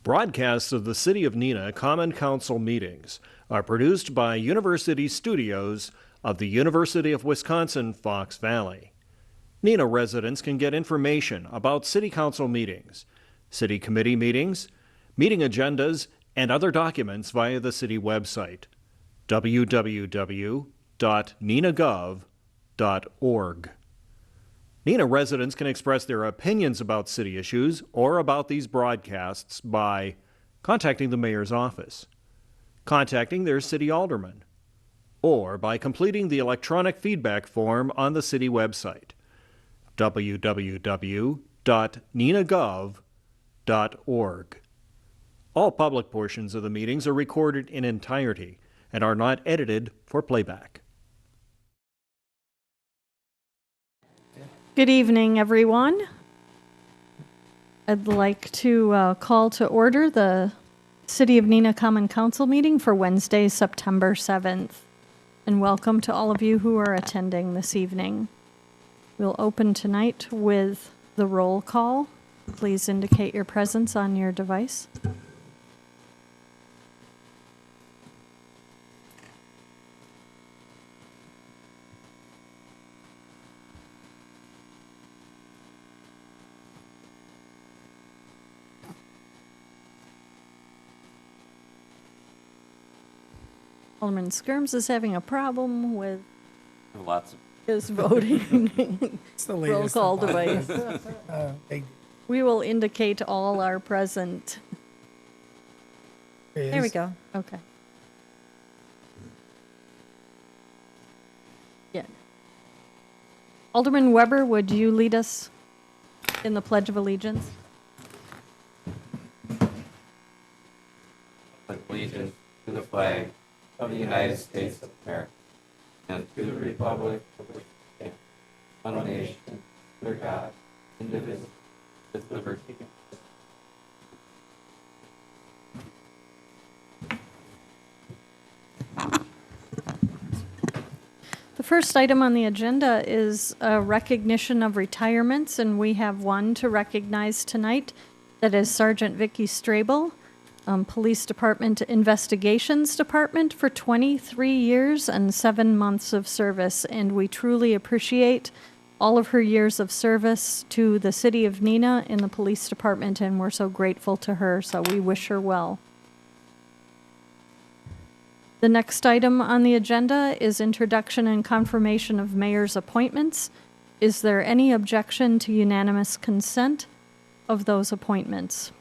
Broadcasts of the City of Neenah Common Council meetings are produced by University Studios of the University of Wisconsin-Fox Valley. Neenah residents can get information about City Council meetings, City Committee meetings, meeting agendas, and other documents via the City website, www.neenahgov.org. Neenah residents can express their opinions about city issues or about these broadcasts by contacting the mayor's office, contacting their city alderman, or by completing the electronic feedback form on the city website, www.neenahgov.org. All public portions of the meetings are recorded in entirety and are not edited for playback. Good evening, everyone. I'd like to call to order the City of Neenah Common Council meeting for Wednesday, September 7th. And welcome to all of you who are attending this evening. We'll open tonight with the roll call. Please indicate your presence on your device. Alderman Skirms is having a problem with his voting It's the roll latest. call device. Big. We will indicate all are present. There There we go. Okay. Yeah. Alderman Weber, would you lead us in the Pledge of Allegiance? Allegiance to the flag of the United States of America and to the republic for which it stands, one nation, under God, indivisible, with liberty and justice. The first item on the agenda is a recognition of retirements, and we have one to recognize tonight. That is Sergeant Vicky Strabel, Police Department Investigations Department for 23 years and 7 months of service. And we truly appreciate all of her years of service to the City of Neenah in the Police Department, and we're so grateful to her, so we wish her well. The next item on the agenda is introduction and confirmation of mayor's appointments. Is there any objection to unanimous consent of those appointments?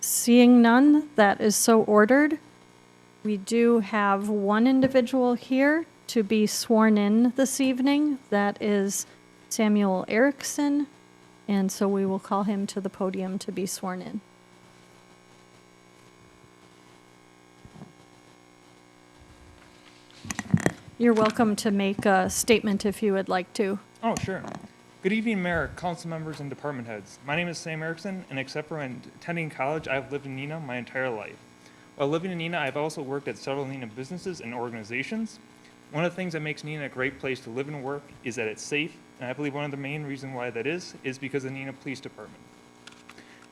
Seeing none, that is so ordered. We do have one individual here to be sworn in this evening. That is Samuel Erickson. And so we will call him to the podium to be sworn in. You're welcome to make a statement if you would like to. Oh, sure. Good evening, Mayor, council members, and department heads. My name is Sam Erickson, and except for attending college, I've lived in Neenah my entire life. While living in Neenah, I've also worked at several Neenah businesses and organizations. One of the things that makes Neenah a great place to live and work is that it's safe, and I believe one of the main reasons why that is because of the Neenah Police Department.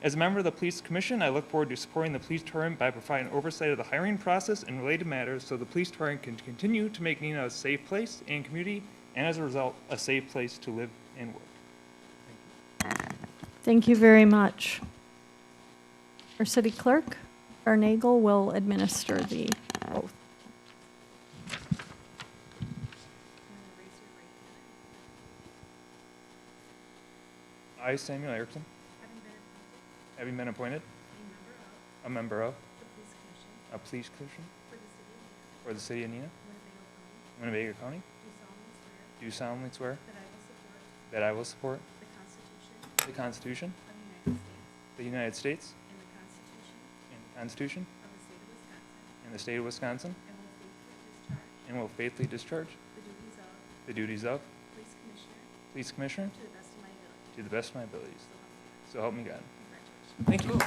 As a member of the Police Commission, I look forward to supporting the Police Department by providing oversight of the hiring process and related matters so the Police Department can continue to make Neenah a safe place and community, and as a result, a safe place to live and work. Thank you very much. Our city clerk, Nagel, will administer the oath. I, Samuel Erickson, having been appointed a member of a police commission for the city of Neenah, Winnebago County, do solemnly swear that I will support the Constitution of the United States and the Constitution of the state of Wisconsin, and will faithfully discharge the duties of police commissioner to the best of my abilities. So help me God. Thank you.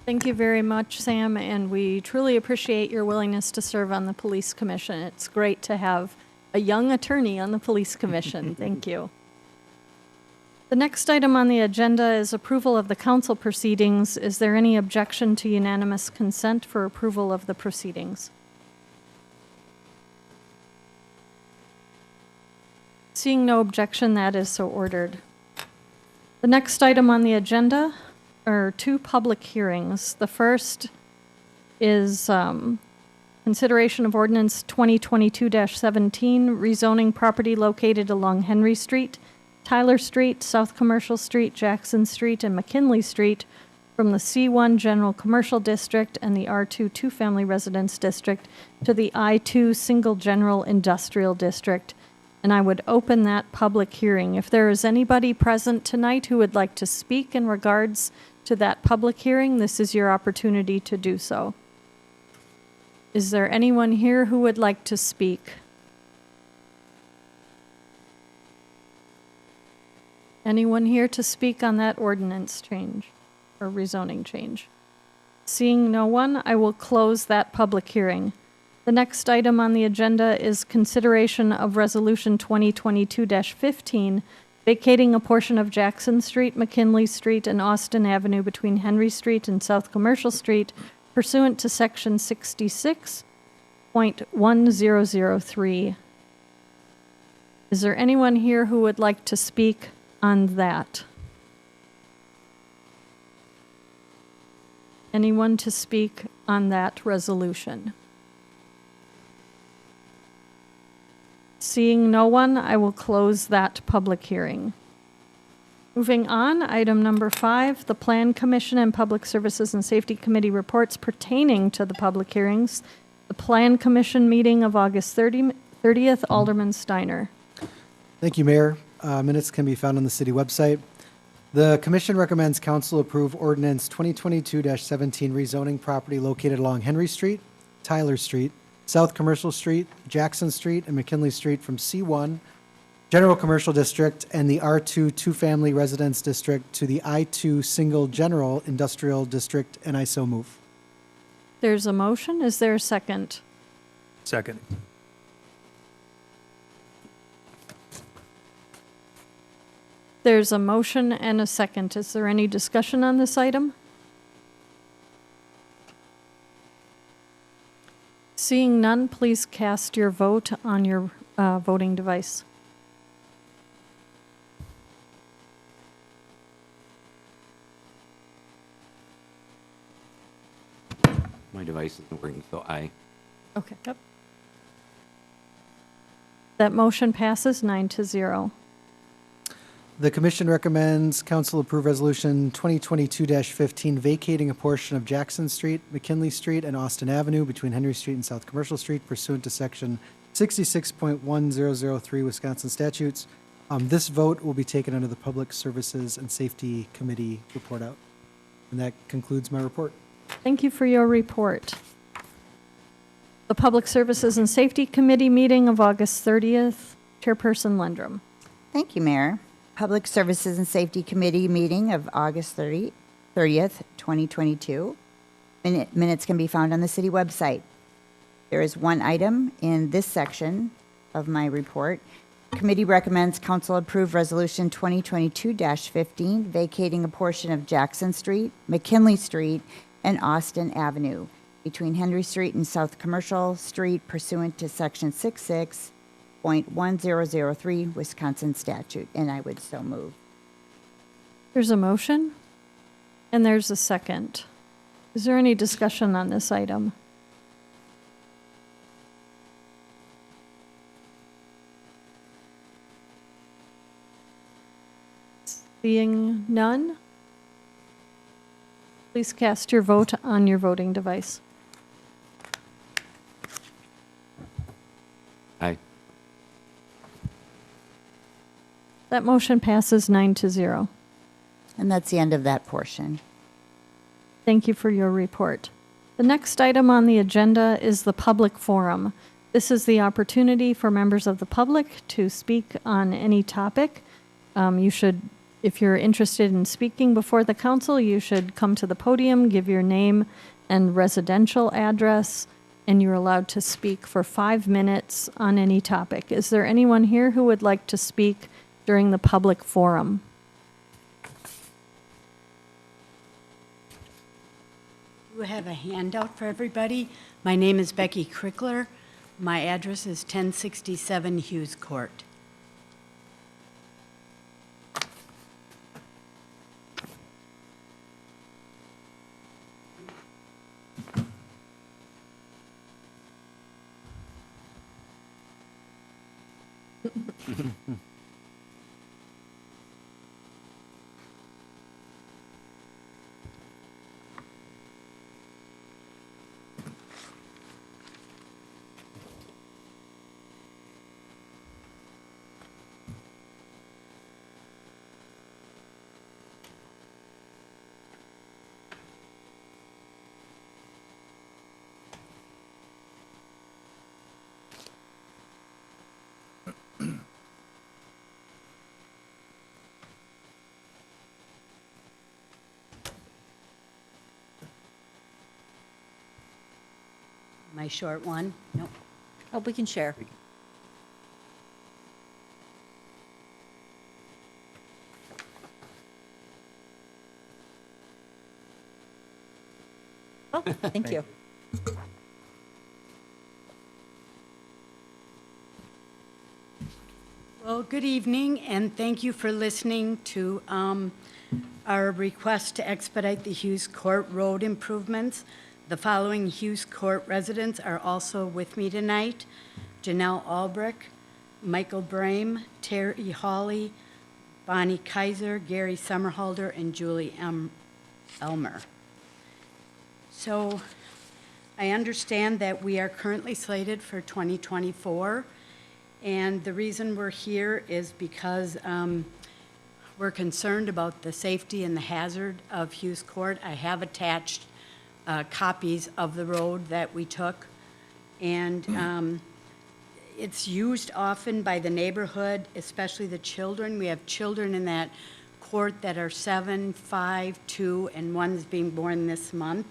Thank you very much, Sam, and we truly appreciate your willingness to serve on the Police Commission. It's great to have a young attorney on the Police Commission. Thank you. The next item on the agenda is approval of the council proceedings. Is there any objection to unanimous consent for approval of the proceedings? Seeing no objection, that is so ordered. The next item on the agenda are two public hearings. The first is consideration of ordinance 2022-17, rezoning property located along Henry Street, Tyler Street, South Commercial Street, Jackson Street, and McKinley Street from the C1 General Commercial District and the R2 Two-Family Residence District to the I2 Single General Industrial District. And I would open that public hearing. If there is anybody present tonight who would like to speak in regards to that public hearing, this is your opportunity to do so. Is there anyone here who would like to speak? Anyone here to speak on that ordinance change or rezoning change? Seeing no one, I will close that public hearing. The next item on the agenda is consideration of Resolution 2022-15, vacating a portion of Jackson Street, McKinley Street, and Austin Avenue between Henry Street and South Commercial Street pursuant to Section 66.1003. Is there anyone here who would like to speak on that? Anyone to speak on that resolution? Seeing no one, I will close that public hearing. Moving on, item number 5, the Plan Commission and Public Services and Safety Committee reports pertaining to the public hearings. The Plan Commission meeting of August 30th, Alderman Steiner. Thank you, Mayor. Minutes can be found on the city website. The commission recommends council approve ordinance 2022-17 rezoning property located along Henry Street, Tyler Street, South Commercial Street, Jackson Street, and McKinley Street from C1 General Commercial District and the R2 Two-Family Residence District to the I2 Single General Industrial District, and I so move. There's a motion. Is there a second? Second. There's a motion and a second. Is there any discussion on this item? Seeing none, please cast your vote on your voting device. My device isn't working, so aye. Okay. Yep. That motion passes 9-0. The commission recommends council approve resolution 2022-15 vacating a portion of Jackson Street, McKinley Street, and Austin Avenue between Henry Street and South Commercial Street pursuant to section 66.1003 Wisconsin statutes. This vote will be taken under the Public Services and Safety Committee report out. And that concludes my report. Thank you for your report. The Public Services and Safety Committee meeting of August 30th, Chairperson Lendrum. Thank you, Mayor. Public Services and Safety Committee meeting of August 30th, 2022. Minutes can be found on the city website. There is one item in this section of my report. Committee recommends council approve resolution 2022-15 vacating a portion of Jackson Street, McKinley Street, and Austin Avenue between Henry Street and South Commercial Street pursuant to section 66.1003 Wisconsin statute, and I would so move. There's a motion, and there's a second. Is there any discussion on this item? Seeing none, please cast your vote on your voting device. Aye. That motion passes 9-0. And that's the end of that portion. Thank you for your report. The next item on the agenda is the public forum. This is the opportunity for members of the public to speak on any topic. You should If you're interested in speaking before the council, you should come to the podium, give your name and residential address, and you're allowed to speak for 5 minutes on any topic. Is there anyone here who would like to speak during the public forum? We have a handout for everybody. My name is Becky Crickler. My address is 1067 Hughes Court. My short one? Nope. Oh, we can share. Oh, thank you. Well, good evening, and thank you for listening to our request to expedite the Hughes Court road improvements. The following Hughes Court residents are also with me tonight: Janelle Albrecht, Michael Brame, Terry Hawley, Bonnie Kaiser, Gary Summerhalder, and Julie Elmer. So I understand that we are currently slated for 2024, and the reason we're here is because we're concerned about the safety and the hazard of Hughes Court. I have attached copies of the road that we took, and it's used often by the neighborhood, especially the children. We have children in that court that are 7, 5, 2, and one's being born this month.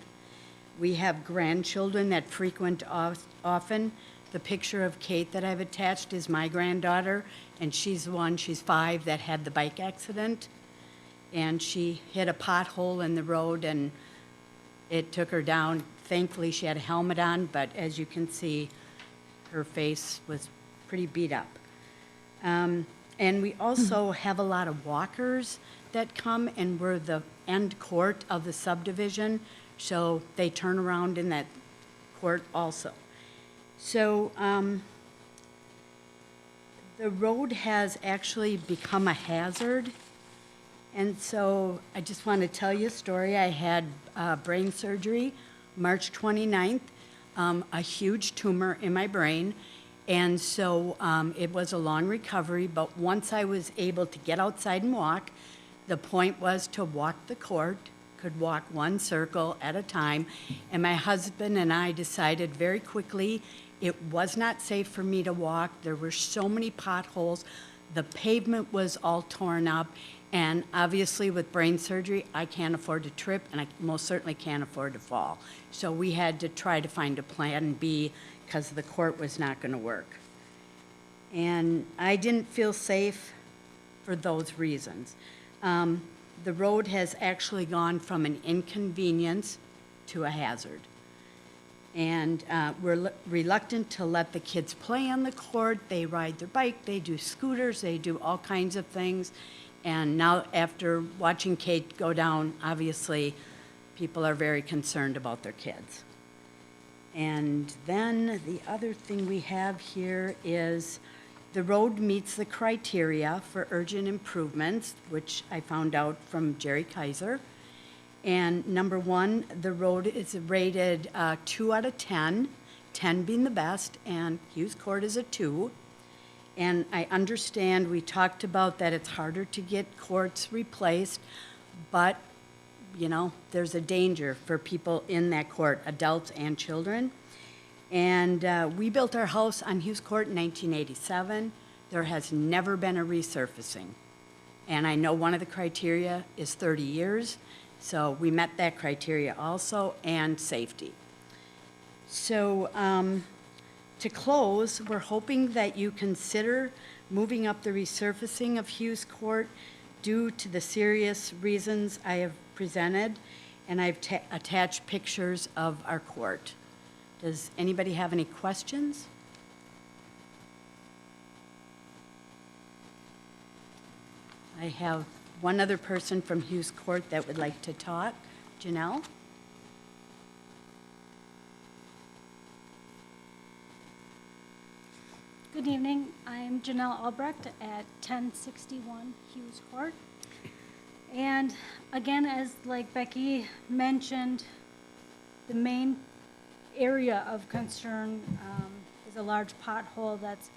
We have grandchildren that frequent often. The picture of Kate that I've attached is my granddaughter, and she's 5, that had the bike accident. And she hit a pothole in the road, and it took her down. Thankfully, she had a helmet on, but as you can see, her face was pretty beat up. And we also have a lot of walkers that come, and we're the end court of the subdivision, so they turn around in that court also. So the road has actually become a hazard. And so I just want to tell you a story. I had brain surgery March 29th, a huge tumor in my brain. And so it was a long recovery, but once I was able to get outside and walk, the point was to walk the court, could walk one circle at a time. And my husband and I decided very quickly it was not safe for me to walk. There were so many potholes. The pavement was all torn up. And obviously with brain surgery, I can't afford to trip, and I most certainly can't afford to fall. So we had to try to find a plan B because the court was not going to work. And I didn't feel safe for those reasons. The road has actually gone from an inconvenience to a hazard. And we're reluctant to let the kids play on the court. They ride their bike, they do scooters, they do all kinds of things. And now, after watching Kate go down, obviously, people are very concerned about their kids. And then the other thing we have here is the road meets the criteria for urgent improvements, which I found out from Jerry Kaiser. And number 1, the road is rated 2 out of 10, 10 being the best, and Hughes Court is a 2. And I understand we talked about that it's harder to get courts replaced, but, you know, there's a danger for people in that court, adults and children. And we built our house on Hughes Court in 1987. There has never been a resurfacing. And I know one of the criteria is 30 years, so we met that criteria also, and safety. So to close, we're hoping that you consider moving up the resurfacing of Hughes Court due to the serious reasons I have presented, and I've attached pictures of our court. Does anybody have any questions? I have one other person from Hughes Court that would like to talk. Janelle? Good evening. I'm Janelle Albrecht at 1061 Hughes Court. And again, as like Becky mentioned, the main area of concern is a large pothole that's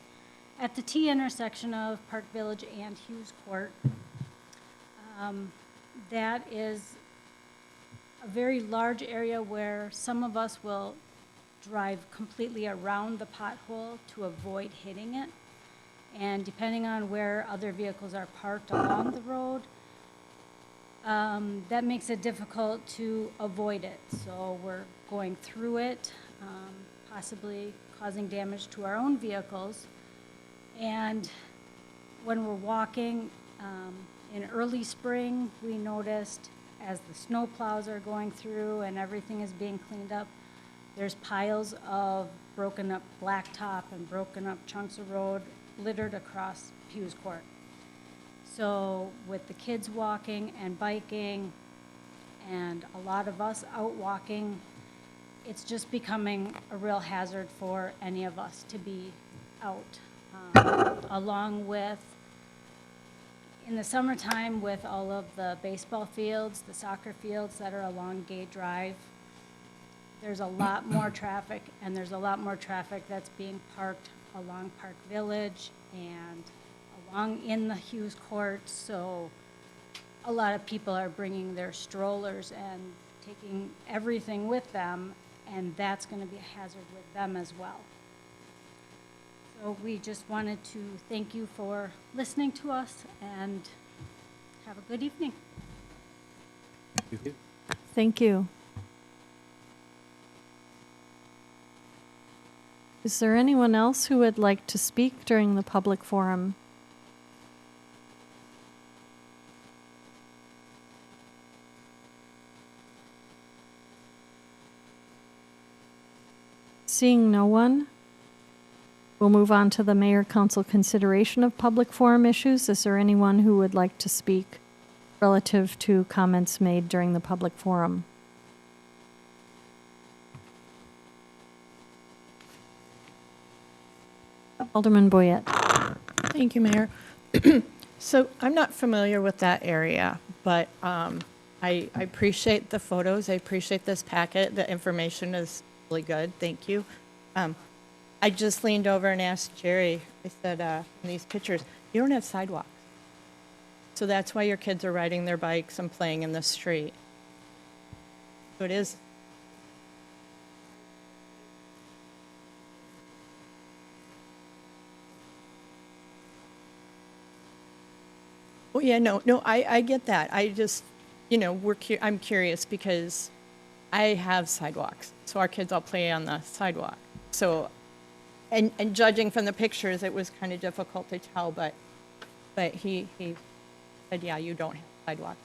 at the T intersection of Park Village and Hughes Court. That is a very large area where some of us will drive completely around the pothole to avoid hitting it. And depending on where other vehicles are parked along the road, that makes it difficult to avoid it. So we're going through it, possibly causing damage to our own vehicles. And when we're walking in early spring, we noticed as the snow plows are going through and everything is being cleaned up, there's piles of broken up blacktop and broken up chunks of road littered across Hughes Court. So with the kids walking and biking and a lot of us out walking, it's just becoming a real hazard for any of us to be out. Along with, in the summertime, with all of the baseball fields, the soccer fields that are along Gay Drive, there's a lot more traffic, and there's a lot more traffic that's being parked along Park Village and along in the Hughes Court. So a lot of people are bringing their strollers and taking everything with them, and that's going to be a hazard with them as well. So we just wanted to thank you for listening to us, and have a good evening. Thank you. Is there anyone else who would like to speak during the public forum? Seeing no one, we'll move on to the Mayor Council consideration of public forum issues. Is there anyone who would like to speak relative to comments made during the public forum? Alderman Boyette. Thank you, Mayor. So I'm not familiar with that area, but I appreciate the photos. I appreciate this packet. The information is really good. Thank you. I just leaned over and asked Jerry, I said, in these pictures, you don't have sidewalks. So that's why your kids are riding their bikes and playing in the street. So it is. Oh, yeah, no, I get that. I just, you know, I'm curious because I have sidewalks. So our kids all play on the sidewalk. So, and judging from the pictures, it was kind of difficult to tell, but he said, yeah, you don't have sidewalks.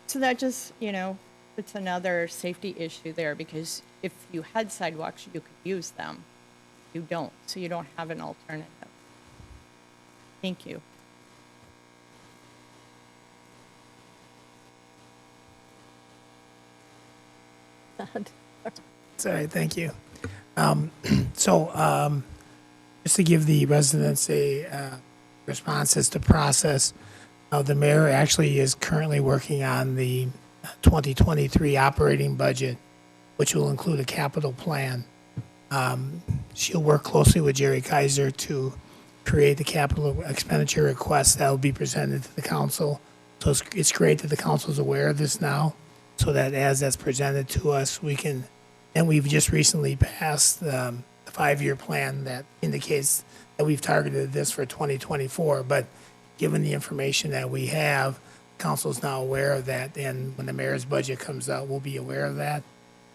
So that just, you know, it's another safety issue there, because if you had sidewalks, you could use them. You don't, so you don't have an alternative. Thank you. Sorry, thank you. Just to give the residents a response as to process, the mayor actually is currently working on the 2023 operating budget, which will include a capital plan. She'll work closely with Jerry Kaiser to create the capital expenditure request that will be presented to the council. So it's great that the council is aware of this now, so that as that's presented to us, we can, and we've just recently passed the 5-year plan that indicates that we've targeted this for 2024. But given the information that we have, council's now aware of that, and when the mayor's budget comes out, we'll be aware of that,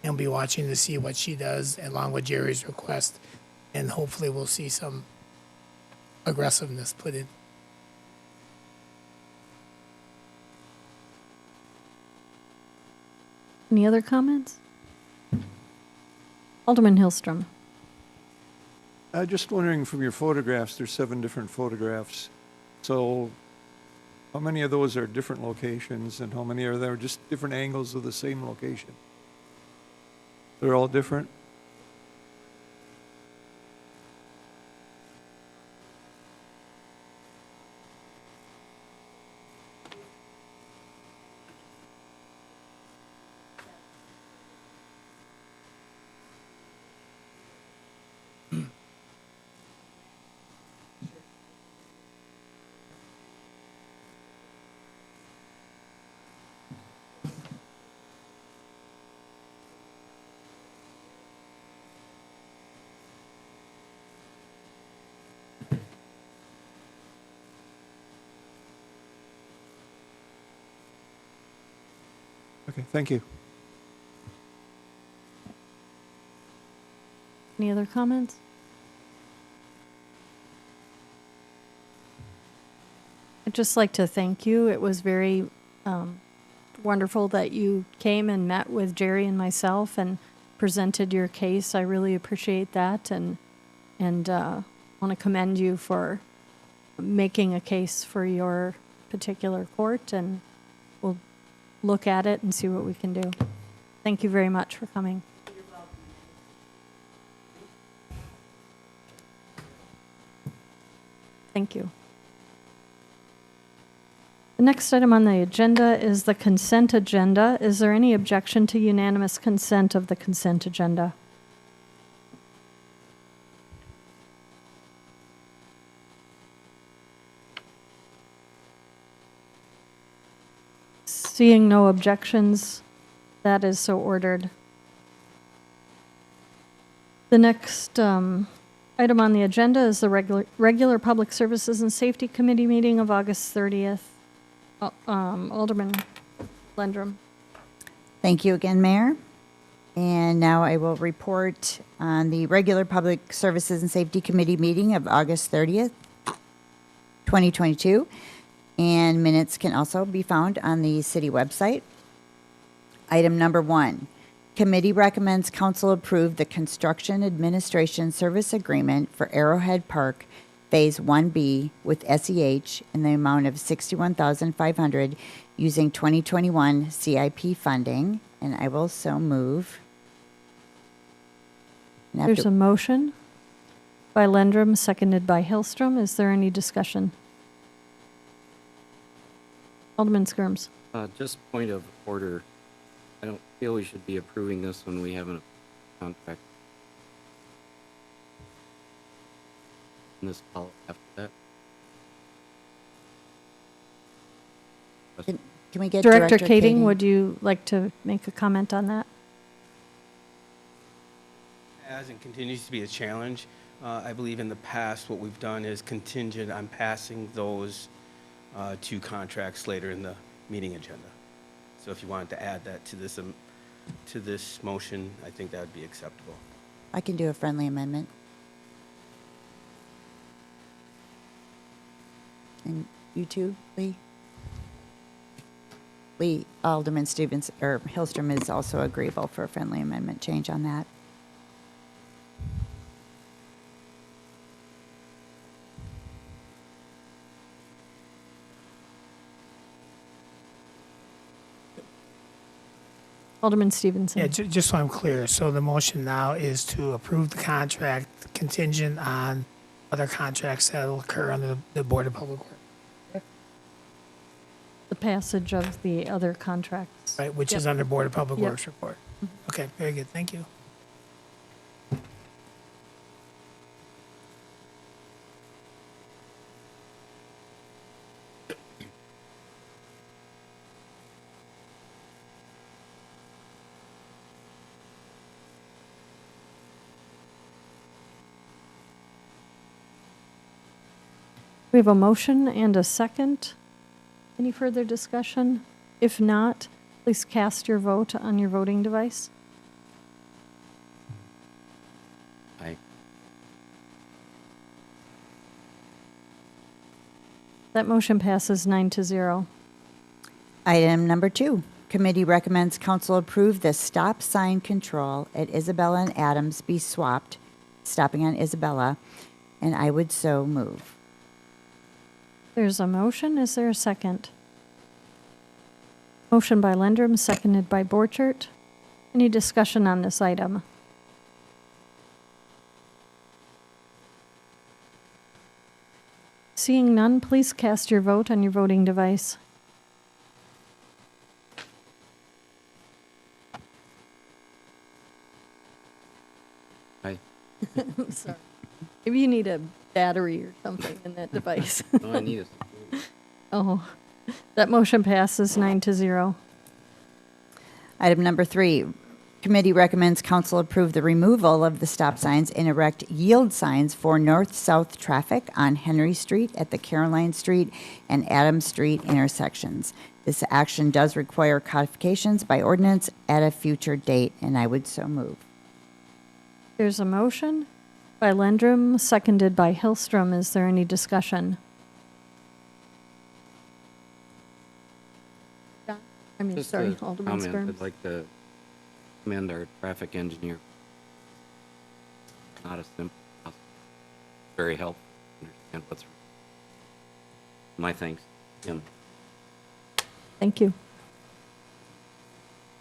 and we'll be watching to see what she does, along with Jerry's request, and hopefully we'll see some aggressiveness put in. Any other comments? Alderman Hillstrom. Just wondering, from your photographs, there's 7 different photographs. So how many of those are different locations, and how many are there just different angles of the same location? They're all different? Okay, thank you. Any other comments? I'd just like to thank you. It was very wonderful that you came and met with Jerry and myself and presented your case. I really appreciate that, and want to commend you for making a case for your particular court, and we'll look at it and see what we can do. Thank you very much for coming. Thank you. The next item on the agenda is the consent agenda. Is there any objection to unanimous consent of the consent agenda? Seeing no objections, that is so ordered. The next item on the agenda is the regular Public Services and Safety Committee meeting of August 30th. Alderman Lendrum. Thank you again, Mayor. And now I will report on the regular Public Services and Safety Committee meeting of August 30th, 2022. And minutes can also be found on the city website. Item number 1, committee recommends council approve the construction administration service agreement for Arrowhead Park Phase 1B with SEH in the amount of $61,500 using 2021 CIP funding, and I will so move. There's a motion by Lendrum, seconded by Hillstrom. Is there any discussion? Alderman Skirms. Just point of order. I don't feel we should be approving this when we have a contract. And this follow after that. Can we get Director Kading, would you like to make a comment on that? As and continues to be a challenge. I believe in the past what we've done is contingent on passing those 2 contracts later in the meeting agenda. So if you wanted to add that to this motion, I think that would be acceptable. I can do a friendly amendment. And you too, Lee? Alderman Stevens, or Hillstrom is also agreeable for a friendly amendment change on that. Alderman Stevenson. Yeah, just so I'm clear, so the motion now is to approve the contract contingent on other contracts that will occur under the Board of Public Works. The passage of the other contracts. Right, which is under Board of Public Works report. Okay, very good, thank you. We have a motion and a second. Any further discussion? If not, please cast your vote on your voting device. Aye. That motion passes 9-0. Item number 2, committee recommends council approve the stop sign control at Isabella and Adams be swapped, stopping on Isabella, and I would so move. There's a motion. Is there a second? Motion by Lendrum, seconded by Borchert. Any discussion on this item? Seeing none, please cast your vote on your voting device. Aye. I'm sorry. Maybe you need a battery or something in that device. No, I need it. Oh, that motion passes 9-0. Item number 3, committee recommends council approve the removal of the stop signs and erect yield signs for north-south traffic on Henry Street at the Caroline Street and Adams Street intersections. This action does require codifications by ordinance at a future date, and I would so move. There's a motion by Lendrum, seconded by Hillstrom. Is there any discussion? Just Sorry, a Alderman comment. Skirms. I'd like to commend our traffic engineer. Not a simple process. Very helpful to understand what's. My thanks to him. Thank you.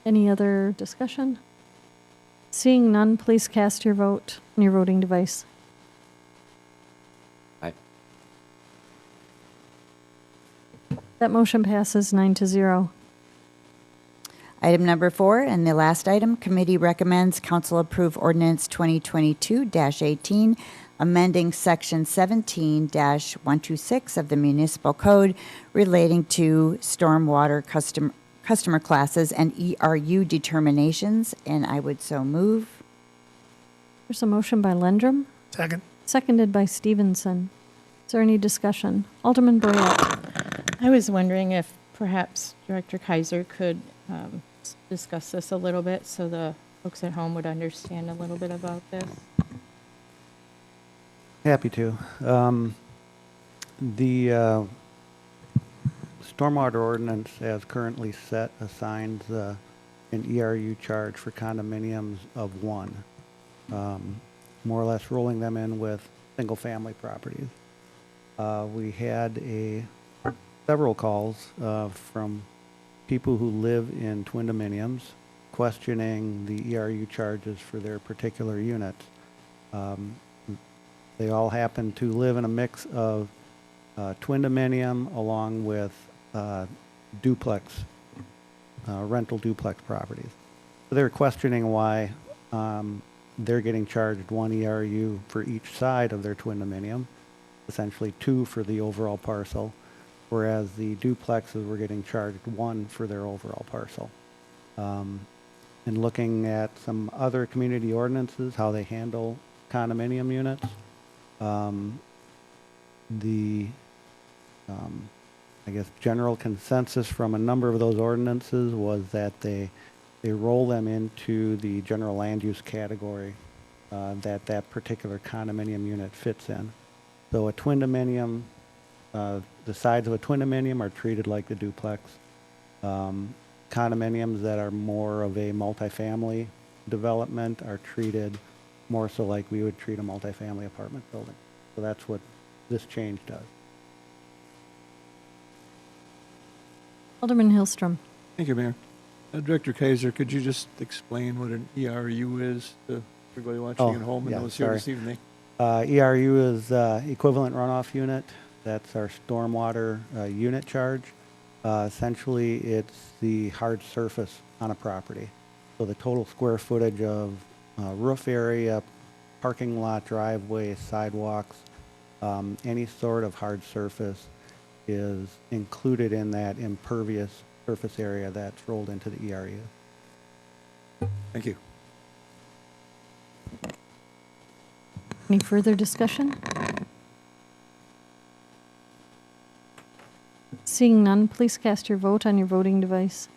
Any other discussion? Seeing none, please cast your vote on your voting device. Aye. That motion passes 9-0. Item number 4, and the last item, committee recommends council approve ordinance 2022-18, amending section 17-126 of the municipal code relating to stormwater customer classes and ERU determinations, and I would so move. There's a motion by Lendrum, Second. seconded by Stevenson. Is there any discussion? Alderman Boyette. I was wondering if perhaps Director Kaiser could discuss this a little bit so the folks at home would understand a little bit about this. Happy to. The stormwater ordinance as currently set assigns an ERU charge for condominiums of 1, more or less rolling them in with single-family properties. We had several calls from people who live in twin dominiums questioning the ERU charges for their particular units. They all happen to live in a mix of twin dominium along with duplex, rental duplex properties. So they're questioning why they're getting charged 1 ERU for each side of their twin dominium, essentially 2 for the overall parcel, whereas the duplexes were getting charged 1 for their overall parcel. And looking at some other community ordinances, how they handle condominium units, I guess general consensus from a number of those ordinances was that they roll them into the general land use category that particular condominium unit fits in. So a twin dominium, the sides of a twin dominium are treated like the duplex. Condominiums that are more of a multifamily development are treated more so like we would treat a multifamily apartment building. So that's what this change does. Alderman Hillstrom. Thank you, Mayor. Director Kaiser, could you just explain what an ERU is to everybody watching at home and those here this evening? ERU is equivalent runoff unit. That's our stormwater unit charge. Essentially, it's the hard surface on a property. So the total square footage of roof area, parking lot, driveway, sidewalks, any sort of hard surface is included in that impervious surface area that's rolled into the ERU. Thank you. Any further discussion? Seeing none, please cast your vote on your voting device.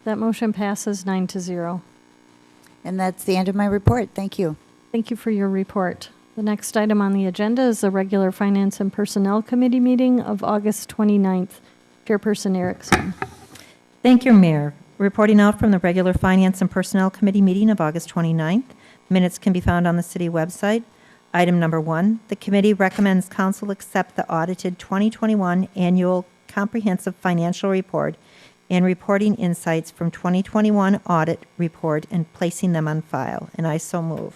That motion passes 9-0. And that's the end of my report. Thank you. Thank you for your report. The next item on the agenda is the regular Finance and Personnel Committee meeting of August 29th. Chairperson Erickson. Thank you, Mayor. Reporting out from the regular Finance and Personnel Committee meeting of August 29th. Minutes can be found on the city website. Item number 1, the committee recommends council accept the audited 2021 annual comprehensive financial report and reporting insights from 2021 audit report and placing them on file, and I so move.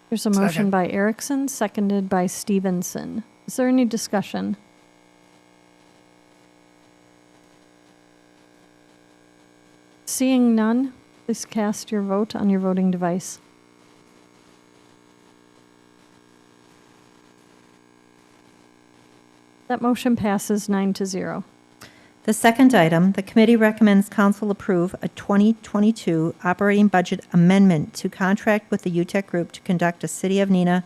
There's a motion Second. by Erickson, seconded by Stevenson. Is there any discussion? Seeing none, please cast your vote on your voting device. That motion passes 9-0. The second item, the committee recommends council approve a 2022 operating budget amendment to contract with the UTEC Group to conduct a City of Neenah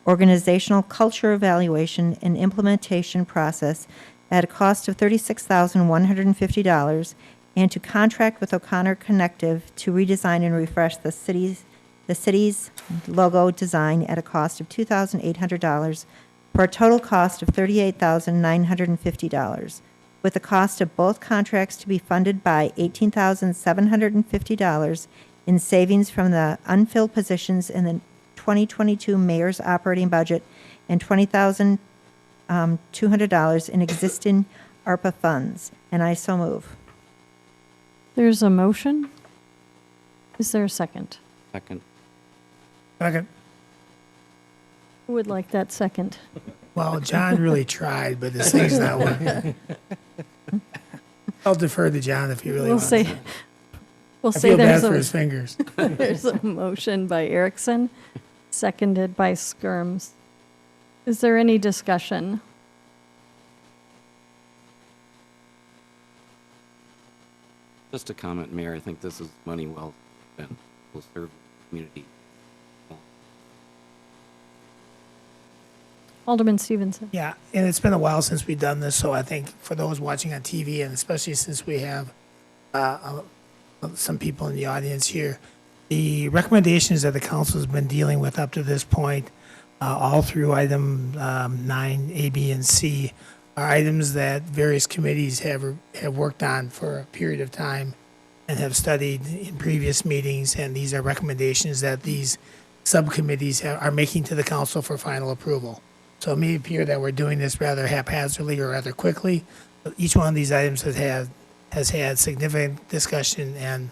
organizational culture evaluation and implementation process at a cost of $36,150 and to contract with O'Connor Connective to redesign and refresh the city's logo design at a cost of $2,800 for a total cost of $38,950, with the cost of both contracts to be funded by $18,750 in savings from the unfilled positions in the 2022 mayor's operating budget and $20,200 in existing ARPA funds. And I so move. There's a motion. Is there a second? Second. Second. Who would like that second? Well, John really tried, but this thing's not working. I'll defer to John if he really We'll wants say, to. we'll I say feel bad there's for a, his fingers. there's a motion by Erickson, seconded by Skirms. Is there any discussion? Just a comment, Mayor, I think this is money well spent. Will serve the community. Alderman Stevenson. Yeah, and it's been a while since we've done this, so I think for those watching on TV, and especially since we have some people in the audience here, the recommendations that the council has been dealing with up to this point, all through item 9, A, B, and C, are items that various committees have worked on for a period of time and have studied in previous meetings, and these are recommendations that these subcommittees are making to the council for final approval. So it may appear that we're doing this rather haphazardly or rather quickly, but each one of these items has had significant discussion and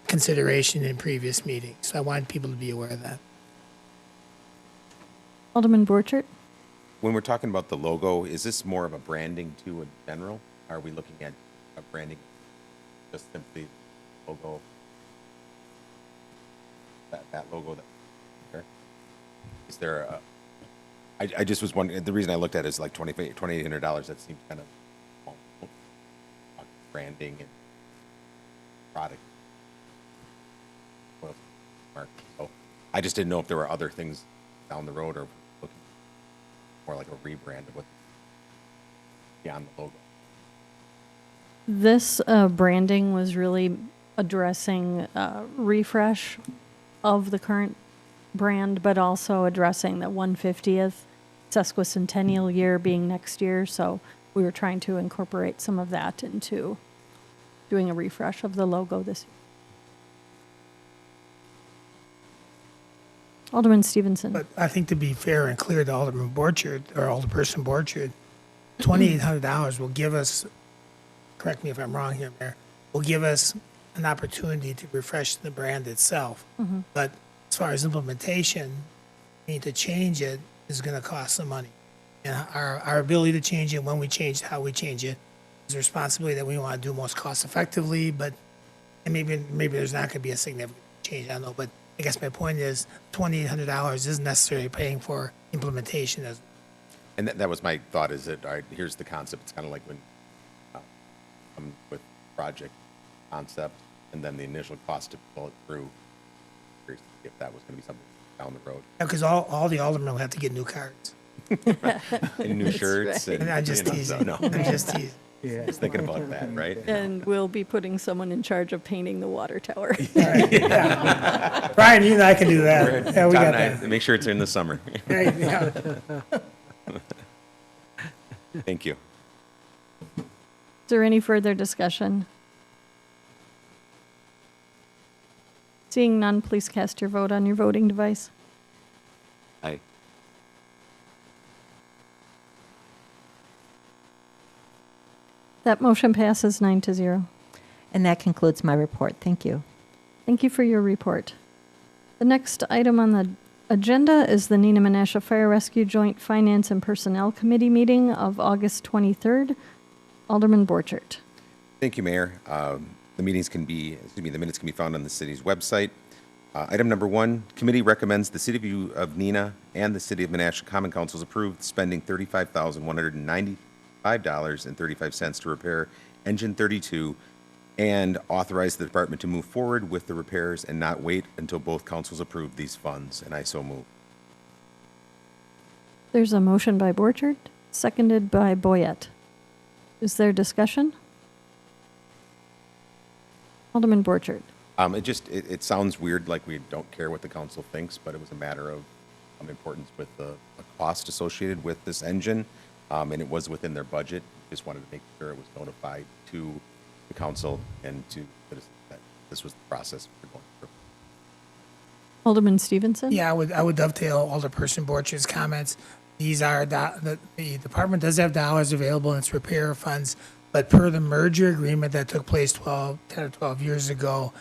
consideration in previous meetings. So I want people to be aware of that. Alderman Borchert. When we're talking about the logo, is this more of a branding too in general? Are we looking at a branding, just simply logo, that logo there? Is there a, I just was wondering, the reason I looked at it is like $2,800, that seems kind of small. Branding and product. Well, so I just didn't know if there were other things down the road or looking more like a rebrand of what beyond the logo. This branding was really addressing refresh of the current brand, but also addressing the 150th sesquicentennial year being next year. So we were trying to incorporate some of that into doing a refresh of the logo this year. Alderman Stevenson. But I think to be fair and clear to Alderman Borchert, or Alderperson Borchert, $2,800 will give us, correct me if I'm wrong here, Mayor, will give us an opportunity to refresh the brand itself. Mm-hmm. But as far as implementation, I mean, to change it is going to cost some money. And our ability to change it, when we change it, how we change it, is a responsibility that we want to do most cost effectively, but and maybe there's not going to be a significant change, I don't know, but I guess my point is $2,800 isn't necessarily paying for implementation. And that was my thought, is that, all right, here's the concept. It's kind of like when with project concept and then the initial cost to pull it through, if that was going to be something down the road. Because all the aldermen will have to get new cards. And new shirts. right. And, I'm just you know, teasing. no. I'm just teasing. I was thinking about that, right? And we'll be putting someone in charge of painting the water tower. Yeah. Brian, you and I can do that. Yeah, we Todd got and I, that. make sure it's in the summer. Right, yeah. Thank you. Is there any further discussion? Seeing none, please cast your vote on your voting device. Aye. That motion passes 9-0. And that concludes my report. Thank you. Thank you for your report. The next item on the agenda is the Neenah Menasha Fire Rescue Joint Finance and Personnel Committee meeting of August 23rd. Alderman Borchert. Thank you, Mayor. The minutes can be found on the city's website. Item number 1, committee recommends the City of Neenah and the City of Menasha Common Councils approve spending $35,195.35 to repair Engine 32 and authorize the department to move forward with the repairs and not wait until both councils approve these funds, and I so move. There's a motion by Borchert, seconded by Boyette. Is there discussion? Alderman Borchert. It sounds weird, like we don't care what the council thinks, but it was a matter of importance with the cost associated with this engine, and it was within their budget. Just wanted to make sure it was notified to the council and to that this was the process we're going through. Alderman Stevenson? Yeah, I would dovetail Alderperson Borch's comments. These are, the department does have dollars available in its repair funds, but per the merger agreement that took place 10 or 12 years ago,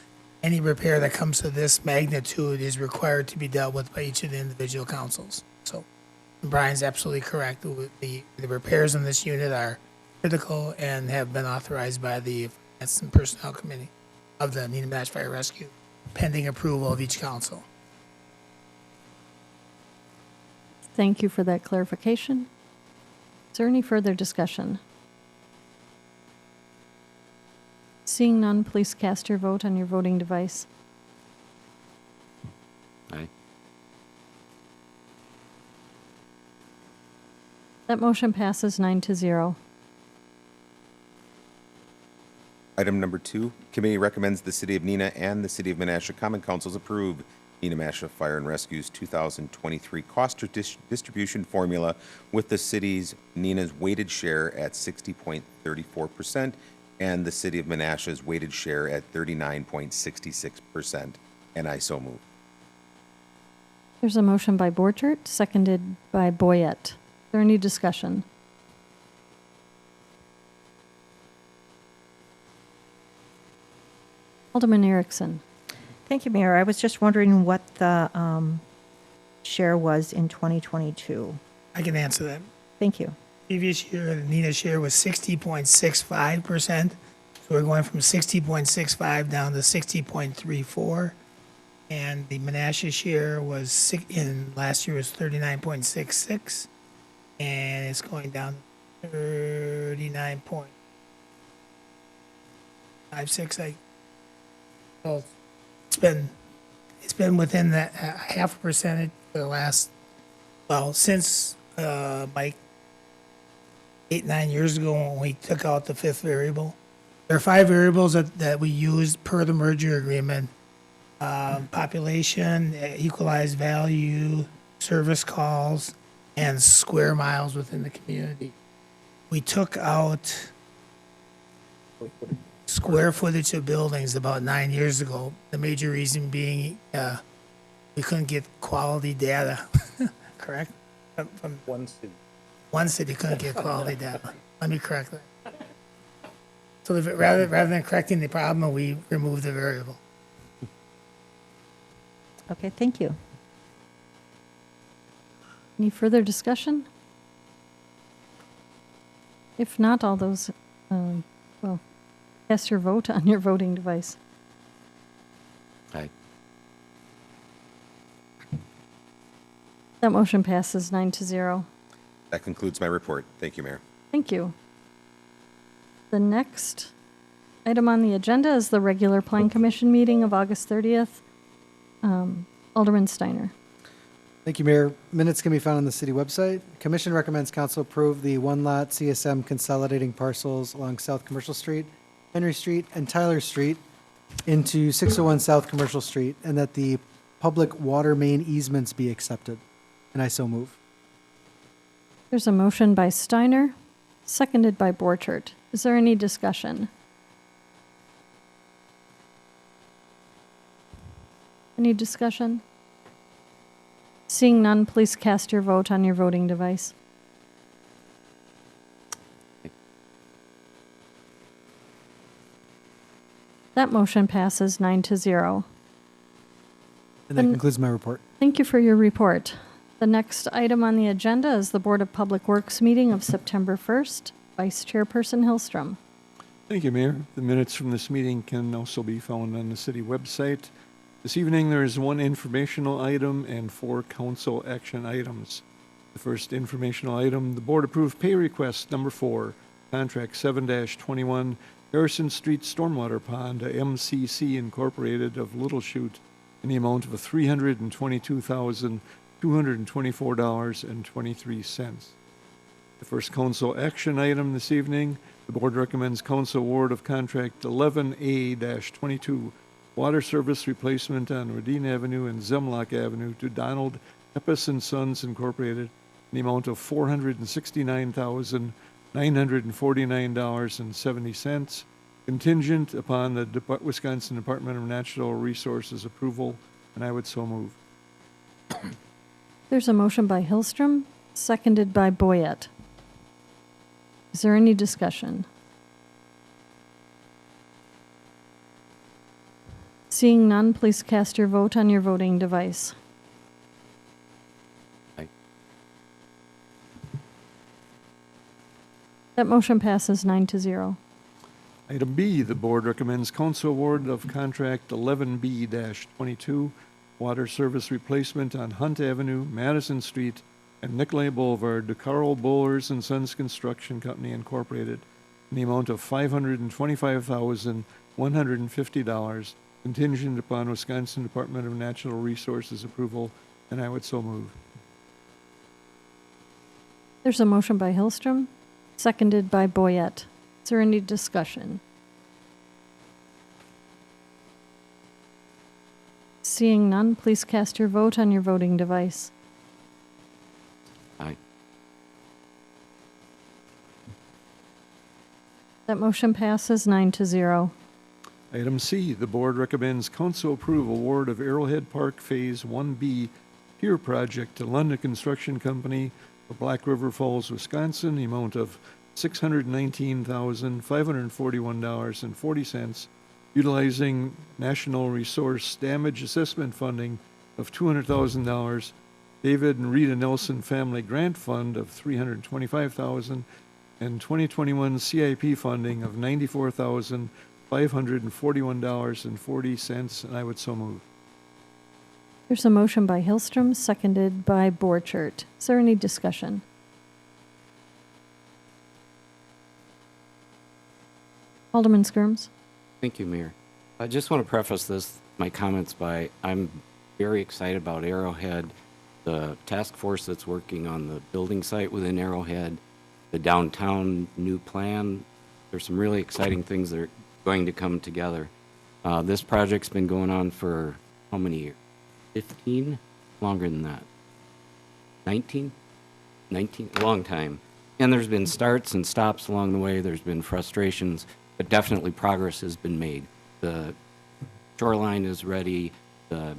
any repair that comes to this magnitude is required to be dealt with by each of the individual councils. So Brian's absolutely correct. The repairs on this unit are critical and have been authorized by the Finance and Personnel Committee of the Neenah Menasha Fire Rescue, pending approval of each council. Thank you for that clarification. Is there any further discussion? Seeing none, please cast your vote on your voting device. Aye. That motion passes 9-0. Item number 2, committee recommends the City of Neenah and the City of Menasha Common Councils approve Neenah Menasha Fire and Rescue's 2023 cost distribution formula with the city's Neenah's weighted share at 60.34% and the City of Menasha's weighted share at 39.66%, and I so move. There's a motion by Borchert, seconded by Boyette. Is there any discussion? Alderman Erickson. Thank you, Mayor. I was just wondering what the share was in 2022. I can answer that. Thank you. Previous year, the Neenah share was 60.65%. So we're going from 60.65 down to 60.34. And the Menasha share was in last year was 39.66. And it's going down to 39.56. So it's been within that half a percentage for the last, since Mike 8-9 years ago when we took out the 5th variable. There are 5 variables that we used per the merger agreement. Population, equalized value, service calls, and square miles within the community. We took out square footage of buildings about 9 years ago. The major reason being we couldn't get quality data, correct? From one city couldn't get quality data. Let me correct that. So rather than correcting the problem, we removed the variable. Okay, thank you. Any further discussion? If not, all those, cast your vote on your voting device. Aye. That motion passes 9-0. That concludes my report. Thank you, Mayor. Thank you. The next item on the agenda is the regular Plan Commission meeting of August 30th. Alderman Steiner. Thank you, Mayor. Minutes can be found on the city website. Commission recommends council approve the one-lot CSM consolidating parcels along South Commercial Street, Henry Street, and Tyler Street into 601 South Commercial Street, and that the public water main easements be accepted. And I so move. There's a motion by Steiner, seconded by Borchert. Is there any discussion? Any discussion? Seeing none, please cast your vote on your voting device. That motion passes 9-0. And that concludes my report. Thank you for your report. The next item on the agenda is the Board of Public Works meeting of September 1st. Vice Chairperson Hillstrom. Thank you, Mayor. The minutes from this meeting can also be found on the city website. This evening, there is one informational item and 4 council action items. The first informational item, the board approved pay request number 4, contract 7-21, Harrison Street Stormwater Pond to MCC Incorporated of Little Chute in the amount of $322,224.23. The first council action item this evening, the board recommends council award of contract 11A-22, water service replacement on Radine Avenue and Zemlock Avenue to Donald Epps and Sons Incorporated in the amount of $469,949.70, contingent upon the Wisconsin Department of Natural Resources approval, and I would so move. There's a motion by Hillstrom, seconded by Boyette. Is there any discussion? Seeing none, please cast your vote on your voting device. Aye. That motion passes 9-0. Item B, the board recommends council award of contract 11B-22, water service replacement on Hunt Avenue, Madison Street, and Nicolay Boulevard to Carl Bowlers and Sons Construction Company Incorporated in the amount of $525,150, contingent upon Wisconsin Department of Natural Resources approval, and I would so move. There's a motion by Hillstrom, seconded by Boyette. Is there any discussion? Seeing none, please cast your vote on your voting device. Aye. That motion passes 9-0. Item C, the board recommends council approve award of Arrowhead Park Phase 1B Pier Project to London Construction Company of Black River Falls, Wisconsin, the amount of $619,541.40, utilizing National Resource Damage Assessment Funding of $200,000, David and Rita Nelson Family Grant Fund of $325,000, and 2021 CIP funding of $94,541.40, and I would so move. There's a motion by Hillstrom, seconded by Borchert. Is there any discussion? Alderman Skirms. Thank you, Mayor. I just want to preface my comments by, I'm very excited about Arrowhead, the task force that's working on the building site within Arrowhead, the downtown new plan. There's some really exciting things that are going to come together. This project's been going on for how many years? 15? Longer than that. 19? 19? A long time. And there's been starts and stops along the way. There's been frustrations, but definitely progress has been made. The shoreline is ready. The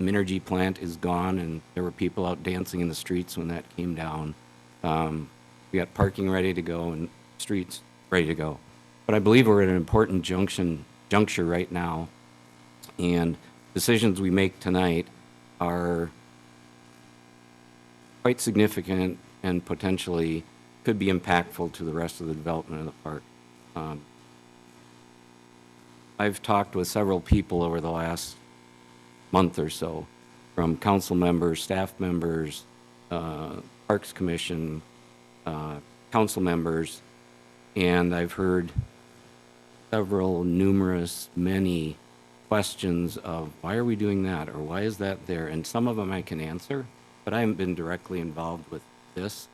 Minergy plant is gone, and there were people out dancing in the streets when that came down. We got parking ready to go and streets ready to go. But I believe we're at an important juncture right now, and decisions we make tonight are quite significant and potentially could be impactful to the rest of the development of the park. I've talked with several people over the last month or so, from council members, staff members, Parks Commission, council members, and I've heard many questions of why are we doing that or why is that there? And some of them I can answer, but I haven't been directly involved with this.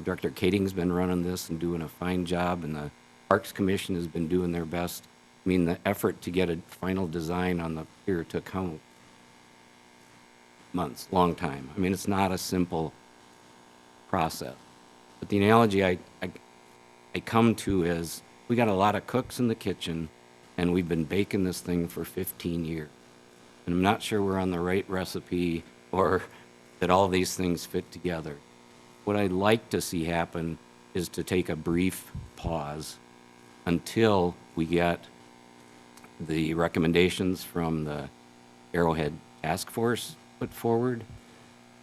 Director Kading's been running this and doing a fine job, and the Parks Commission has been doing their best. I mean, the effort to get a final design on the pier took how months, long time. I mean, it's not a simple process. But the analogy I come to is we got a lot of cooks in the kitchen, and we've been baking this thing for 15 years. And I'm not sure we're on the right recipe or that all these things fit together. What I'd like to see happen is to take a brief pause until we get the recommendations from the Arrowhead Task Force put forward.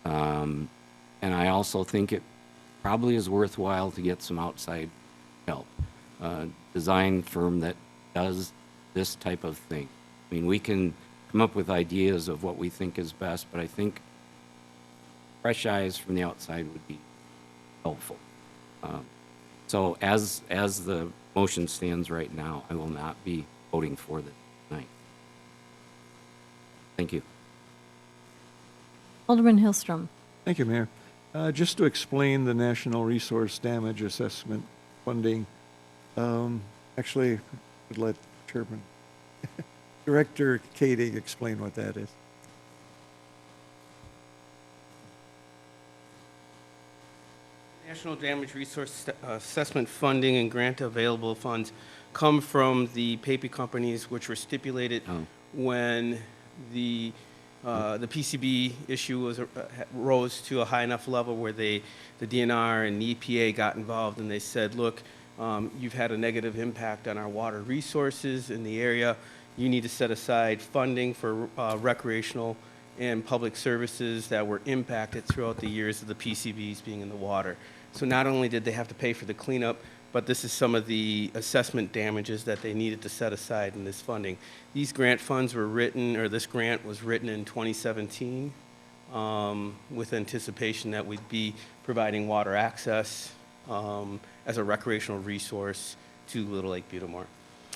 And I also think it probably is worthwhile to get some outside help. Design firm that does this type of thing. I mean, we can come up with ideas of what we think is best, but I think fresh eyes from the outside would be helpful. So as the motion stands right now, I will not be voting for this tonight. Thank you. Alderman Hillstrom. Thank you, Mayor. Just to explain the National Resource Damage Assessment funding, actually, I'd let Chairman Director Kading explain what that is. National Damage Resource Assessment funding and grant available funds come from the paper companies which were stipulated when the PCB issue rose to a high enough level where the DNR and the EPA got involved, and they said, look, you've had a negative impact on our water resources in the area. You need to set aside funding for recreational and public services that were impacted throughout the years of the PCBs being in the water. So not only did they have to pay for the cleanup, but this is some of the assessment damages that they needed to set aside in this funding. These grant funds were written, or this grant was written in 2017 with anticipation that we'd be providing water access as a recreational resource to Little Lake Butamore.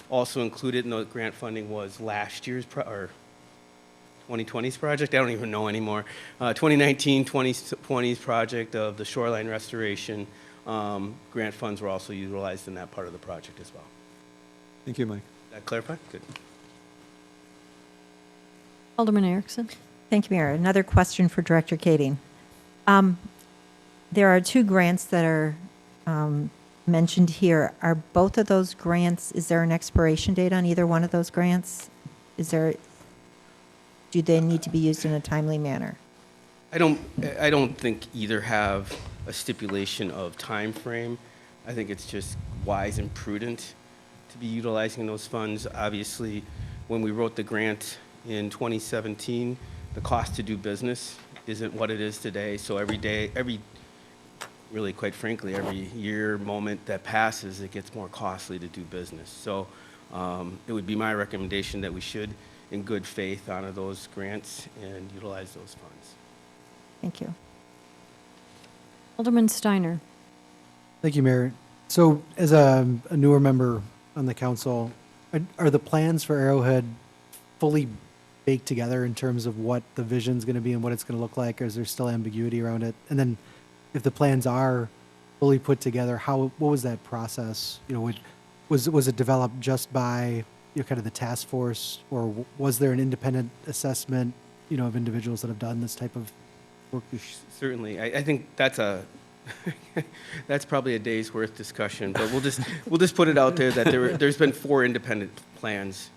Also included in the grant funding was last year's, or 2020's project, I don't even know anymore, 2019-2020's project of the shoreline restoration. Grant funds were also utilized in that part of the project as well. Thank you, Mike. That clarify? Good. Alderman Erickson. Thank you, Mayor. Another question for Director Kading. There are two grants that are mentioned here. Are both of those grants, is there an expiration date on either one of those grants? Do they need to be used in a timely manner? I don't think either have a stipulation of time frame. I think it's just wise and prudent to be utilizing those funds. Obviously, when we wrote the grant in 2017, the cost to do business isn't what it is today. So really, quite frankly, every year, moment that passes, it gets more costly to do business. So it would be my recommendation that we should, in good faith, honor those grants and utilize those funds. Thank you. Alderman Steiner. Thank you, Mayor. So as a newer member on the council, are the plans for Arrowhead fully baked together in terms of what the vision's going to be and what it's going to look like, or is there still ambiguity around it? And then if the plans are fully put together, what was that process? Was it developed just by kind of the task force, or was there an independent assessment of individuals that have done this type of work? Certainly. I think that's that's probably a day's worth discussion, but we'll just put it out there that there's been 4 independent plans,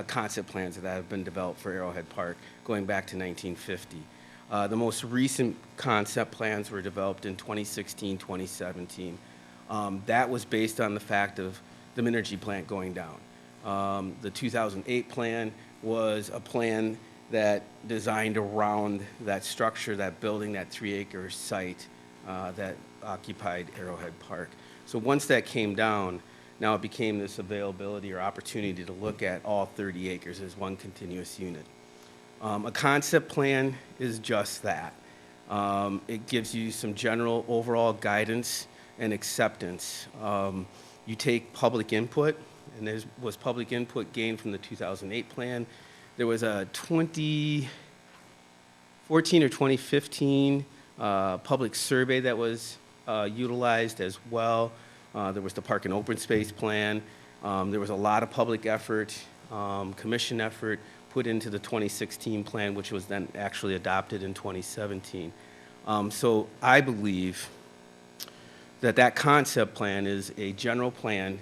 concept plans that have been developed for Arrowhead Park going back to 1950. The most recent concept plans were developed in 2016, 2017. That was based on the fact of the Minergy plant going down. The 2008 plan was a plan that designed around that structure, that building, that 3-acre site that occupied Arrowhead Park. So once that came down, now it became this availability or opportunity to look at all 30 acres as one continuous unit. A concept plan is just that. It gives you some general overall guidance and acceptance. You take public input and there was public input gained from the 2008 plan. There was a 2014 or 2015 public survey that was utilized as well. There was the Park and Open Space Plan. There was a lot of public effort, commission effort put into the 2016 plan, which was then actually adopted in 2017. So I believe that that concept plan is a general plan,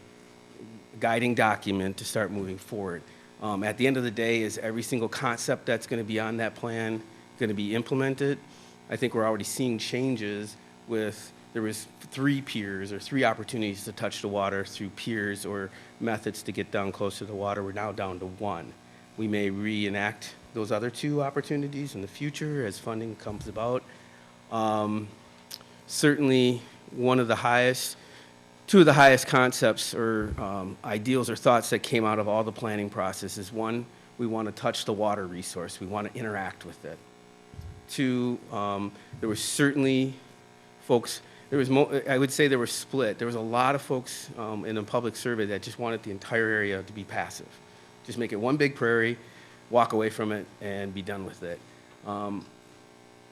guiding document to start moving forward. At the end of the day, is every single concept that's going to be on that plan going to be implemented? I think we're already seeing changes with, there was 3 piers or 3 opportunities to touch the water through piers or methods to get down close to the water. We're now down to 1. We may reenact those other 2 opportunities in the future as funding comes about. Certainly, one of the highest, 2 of the highest concepts or ideals or thoughts that came out of all the planning process is 1, we want to touch the water resource. We want to interact with it. 2, there was certainly folks, there was I would say there was split. There was a lot of folks in a public survey that just wanted the entire area to be passive. Just make it one big prairie, walk away from it, and be done with it.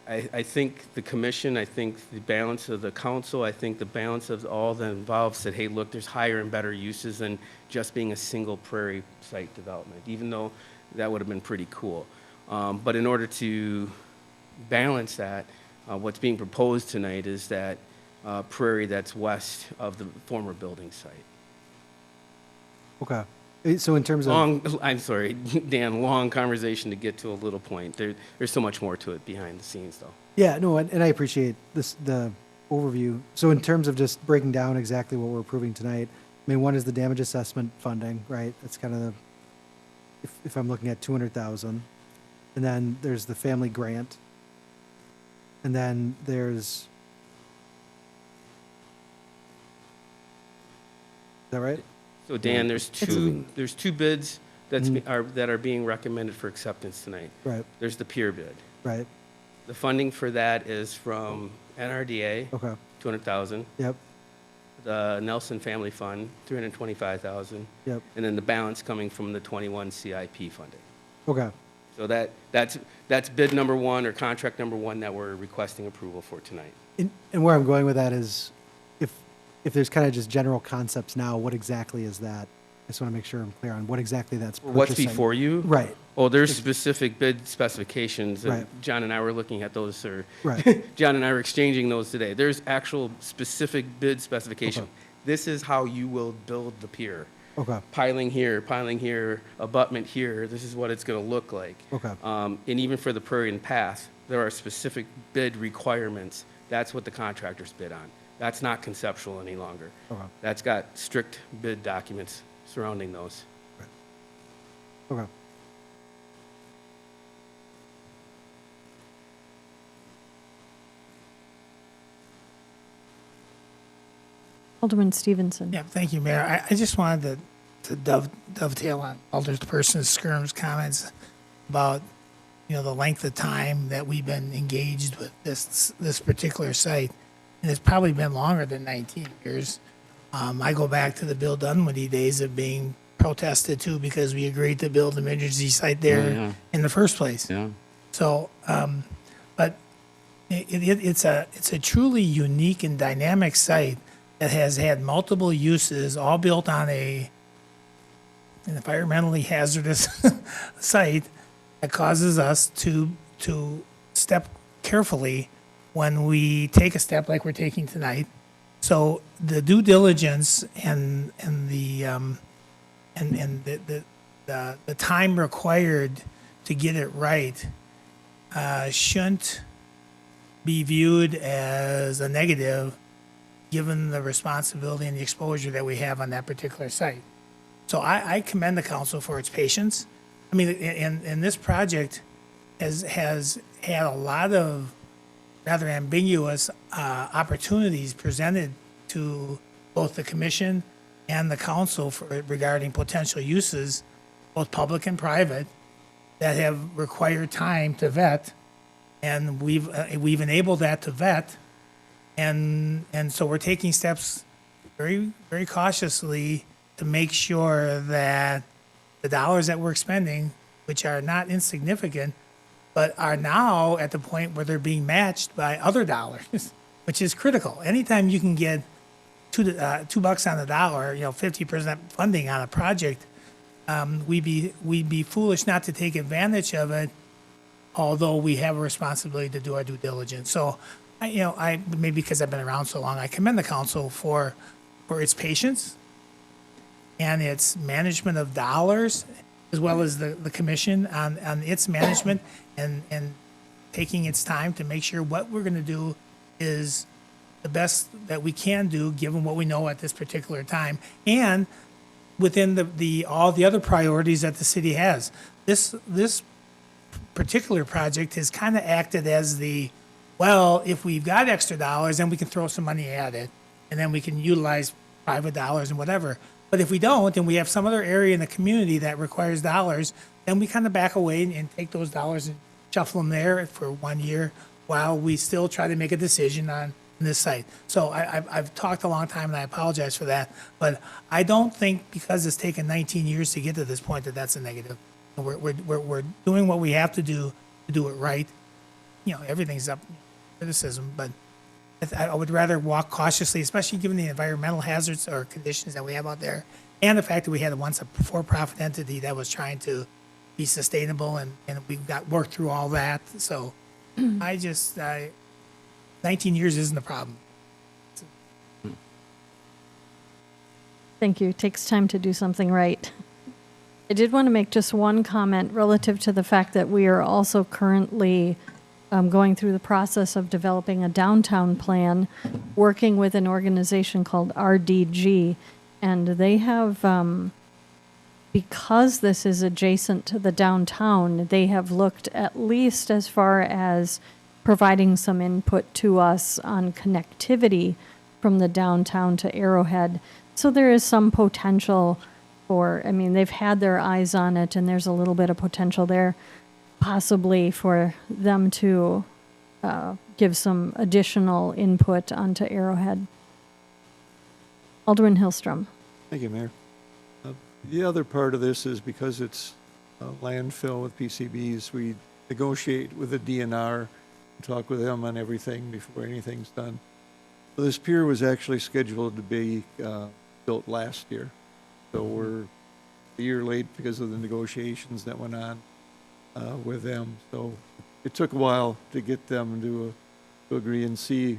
I think the commission, I think the balance of the council, I think the balance of all the involved said, hey, look, there's higher and better uses than just being a single prairie site development, even though that would have been pretty cool. But in order to balance that, what's being proposed tonight is that prairie that's west of the former building site. Okay. So in terms of... I'm sorry, Dan, long conversation to get to a little point. There's so much more to it behind the scenes, though. Yeah, no, and I appreciate the overview. So in terms of just breaking down exactly what we're approving tonight, I mean, one is the damage assessment funding, right? That's kind of the, if I'm looking at 200,000. And then there's the family grant. And then there's... Is that right? So Dan, there's two bids that are being recommended for acceptance tonight. Right. There's the pier bid. Right. The funding for that is from NRDA. Okay. 200,000. Yep. The Nelson Family Fund, 325,000. Yep. And then the balance coming from the 21 CIP funding. Okay. So that's bid number 1 or contract number 1 that we're requesting approval for tonight. And where I'm going with that is, if there's kind of just general concepts now, what exactly is that? I just want to make sure I'm clear on what exactly that's purchasing. What's before you? Right. Oh, there's specific bid specifications, and Right. John and I were looking at those, or Right. John and I were exchanging those today. There's actual specific bid specification. Okay. This is how you will build the pier. Okay. Piling here, abutment here. This is what it's going to look like. Okay. And even for the prairie and path, there are specific bid requirements. That's what the contractors bid on. That's not conceptual any longer. Okay. That's got strict bid documents surrounding those. Okay. Alderman Stevenson. Yeah, thank you, Mayor. I just wanted to dovetail on Alderperson Skirm's comments about, the length of time that we've been engaged with this particular site. And it's probably been longer than 19 years. I go back to the Bill Dunwoody days of being protested too because we agreed to build an emergency site there in the first place. Yeah. So, but it's a truly unique and dynamic site that has had multiple uses, all built on an environmentally hazardous site that causes us to step carefully when we take a step like we're taking tonight. So the due diligence and the time required to get it right shouldn't be viewed as a negative, given the responsibility and the exposure that we have on that particular site. So I commend the council for its patience. I mean, and this project has had a lot of rather ambiguous opportunities presented to both the commission and the council regarding potential uses, both public and private, that have required time to vet, and we've enabled that to vet, and so we're taking steps very, very cautiously to make sure that the dollars that we're expending, which are not insignificant, but are now at the point where they're being matched by other dollars, which is critical. Anytime you can get $2 on the dollar, 50% funding on a project, we'd be foolish not to take advantage of it, although we have a responsibility to do our due diligence. So, I maybe because I've been around so long, I commend the council for its patience and its management of dollars, as well as the commission on its management and taking its time to make sure what we're going to do is the best that we can do, given what we know at this particular time, and within all the other priorities that the city has. This particular project has kind of acted as if we've got extra dollars, then we can throw some money at it, and then we can utilize private dollars and whatever. But if we don't, and we have some other area in the community that requires dollars, then we kind of back away and take those dollars and shuffle them there for 1 year while we still try to make a decision on this site. So I've talked a long time, and I apologize for that. But I don't think because it's taken 19 years to get to this point that that's a negative. We're doing what we have to do it right. Everything's up for criticism, but I would rather walk cautiously, especially given the environmental hazards or conditions that we have out there, and the fact that we had once a for-profit entity that was trying to be sustainable, and we've worked through all that. So 19 years isn't a problem. Thank you. It takes time to do something right. I did want to make just one comment relative to the fact that we are also currently going through the process of developing a downtown plan, working with an organization called RDG, and they have, because this is adjacent to the downtown, they have looked at least as far as providing some input to us on connectivity from the downtown to Arrowhead. So there is some potential they've had their eyes on it, and there's a little bit of potential there, possibly for them to give some additional input onto Arrowhead. Alderman Hillstrom. Thank you, Mayor. The other part of this is because it's a landfill with PCBs, we negotiate with the DNR, talk with them on everything before anything's done. So this pier was actually scheduled to be built last year. So we're a year late because of the negotiations that went on with them. So it took a while to get them to agree and see,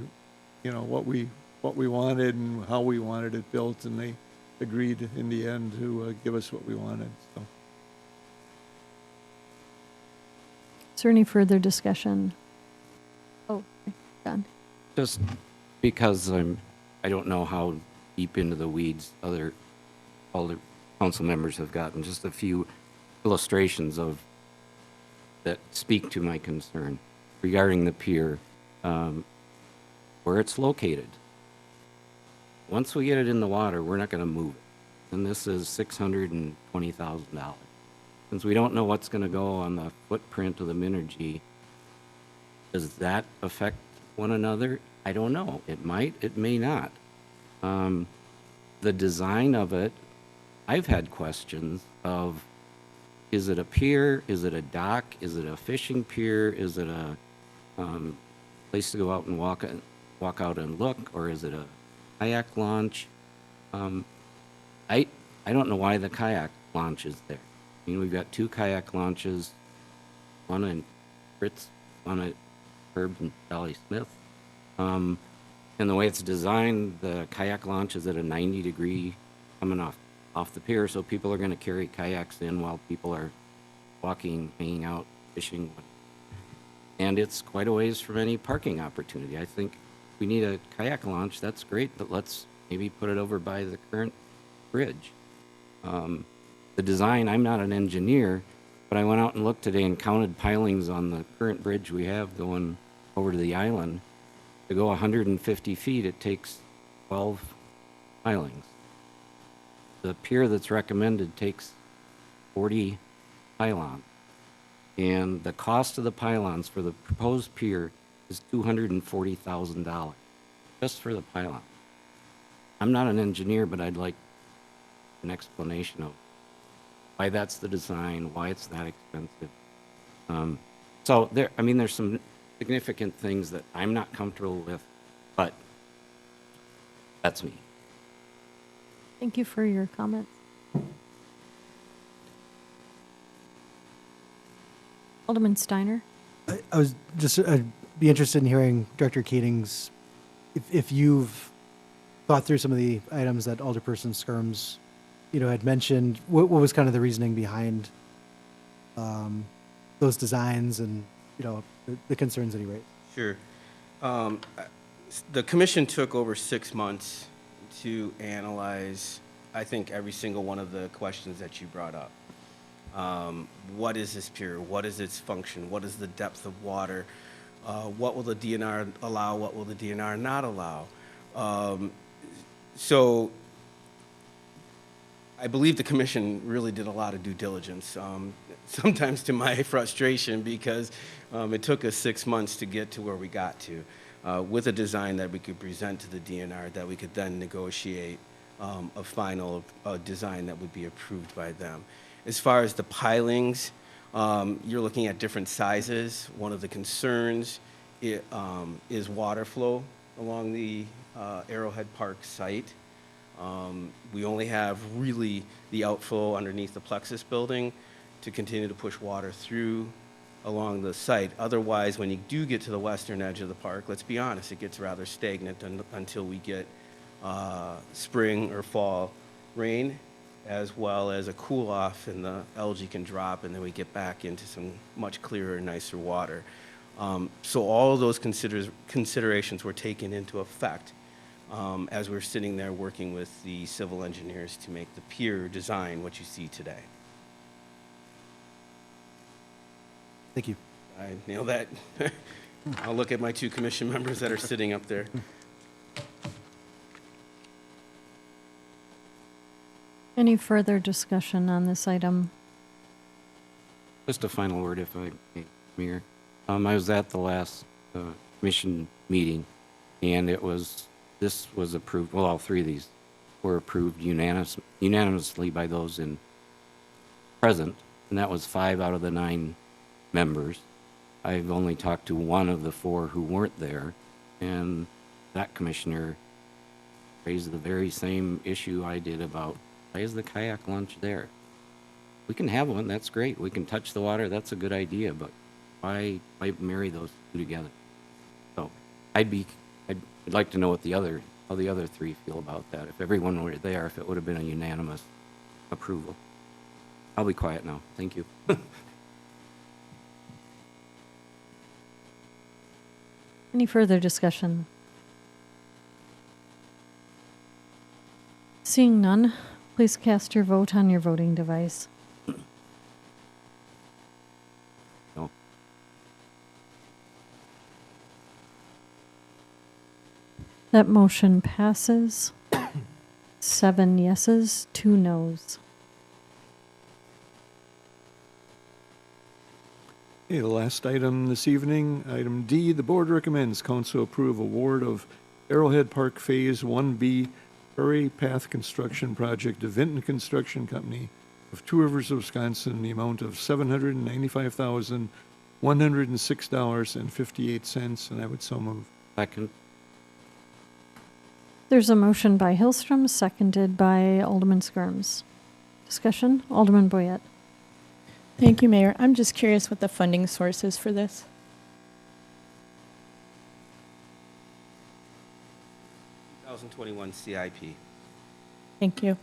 what we wanted and how we wanted it built, and they agreed in the end to give us what we wanted. So. Is there any further discussion? Oh, done. Just because I don't know how deep into the weeds all the council members have gotten, just a few illustrations that speak to my concern regarding the pier, where it's located. Once we get it in the water, we're not going to move it. And this is $620,000. Since we don't know what's going to go on the footprint of the Minergy, does that affect one another? I don't know. It might, it may not. The design of it, I've had questions of, is it a pier? Is it a dock? Is it a fishing pier? Is it a place to go out and walk out and look? Or is it a kayak launch? I don't know why the kayak launch is there. We've got 2 kayak launches, one in Fritz, one at Herb and Sally Smith. And the way it's designed, the kayak launch is at a 90-degree coming off the pier, so people are going to carry kayaks in while people are walking, hanging out, fishing. And it's quite a ways from any parking opportunity. I think we need a kayak launch. That's great, but let's maybe put it over by the current bridge. The design, I'm not an engineer, but I went out and looked today and counted pilings on the current bridge we have going over to the island. To go 150 feet, it takes 12 pilings. The pier that's recommended takes 40 pylons. And the cost of the pylons for the proposed pier is $240,000, just for the pylon. I'm not an engineer, but I'd like an explanation of why that's the design, why it's that expensive. So there, I mean, there's some significant things that I'm not comfortable with, but that's me. Thank you for your comments. Alderman Steiner? I was just, I'd be interested in hearing Director Keating's, if you've thought through some of the items that Alderperson Skirms, had mentioned, what was kind of the reasoning behind those designs and, the concerns that he raised? Sure. The commission took over 6 months to analyze, I think, every single one of the questions that you brought up. What is this pier? What is its function? What is the depth of water? What will the DNR allow? What will the DNR not allow? So I believe the commission really did a lot of due diligence, sometimes to my frustration, because it took us 6 months to get to where we got to, with a design that we could present to the DNR that we could then negotiate a final design that would be approved by them. As far as the pilings, you're looking at different sizes. One of the concerns is water flow along the Arrowhead Park site. We only have really the outflow underneath the Plexus building to continue to push water through along the site. Otherwise, when you do get to the western edge of the park, let's be honest, it gets rather stagnant until we get spring or fall rain, as well as a cool off and the algae can drop, and then we get back into some much clearer, nicer water. So all of those considerations were taken into effect as we're sitting there working with the civil engineers to make the pier design what you see today. Thank you. I nailed that. I'll look at my 2 commission members that are sitting up there. Any further discussion on this item? Just a final word, if I may, Mayor. I was at the last commission meeting, and this was approved, well, all 3 of these were approved unanimously by those in present, and that was 5 out of the 9 members. I've only talked to 1 of the 4 who weren't there, and that commissioner raised the very same issue I did about, why is the kayak launch there? We can have one, that's great. We can touch the water, that's a good idea, but why marry those 2 together? So I'd like to know what how the other 3 feel about that. If everyone were there, if it would have been a unanimous approval. I'll be quiet now. Thank you. Any further discussion? Seeing none, please cast your vote on your voting device. No. That motion passes. 7 yeses, 2 noes. Okay, the last item this evening, item D, the board recommends council approve award of Arrowhead Park Phase 1B Prairie Path Construction Project to Vinton Construction Company of Two Rivers, Wisconsin, in the amount of $795,106.58, and I would so move. Second. There's a motion by Hillstrom, seconded by Alderman Skirms. Discussion? Alderman Boyette. Thank you, Mayor. I'm just curious what the funding source is for this. The 2021 CIP. Thank you.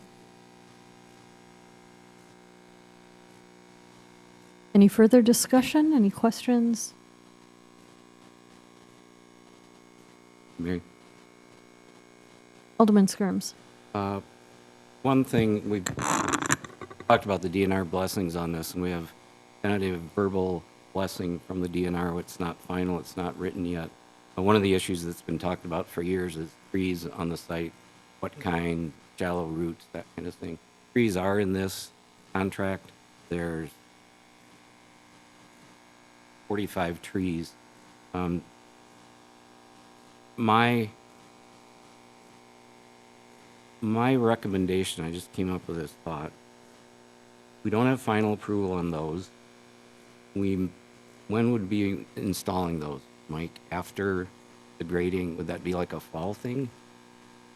Any further discussion? Any questions? Mary. Alderman Skirms. One thing, we've talked about the DNR blessings on this, and we have tentative verbal blessing from the DNR. It's not final, it's not written yet. One of the issues that's been talked about for years is trees on the site, what kind, shallow roots, that kind of thing. Trees are in this contract. There's 45 trees. My my recommendation, I just came up with this thought. We don't have final approval on those. When would be installing those, Mike? After the grading, would that be like a fall thing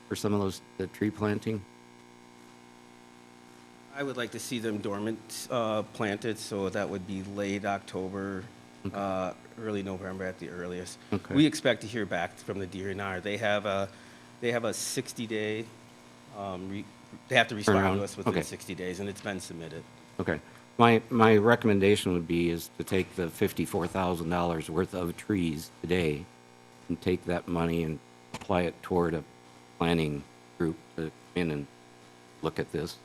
for some of those, the tree planting? I would like to see them dormant, planted, so that would be late October, early November at the earliest. Okay. We expect to hear back from the DNR. They have a 60-day, they have to respond Turnaround. to us within Okay. 60 days, and it's been submitted. Okay. My recommendation would be is to take the $54,000 worth of trees today and take that money and apply it toward a planning group to come in and look at this,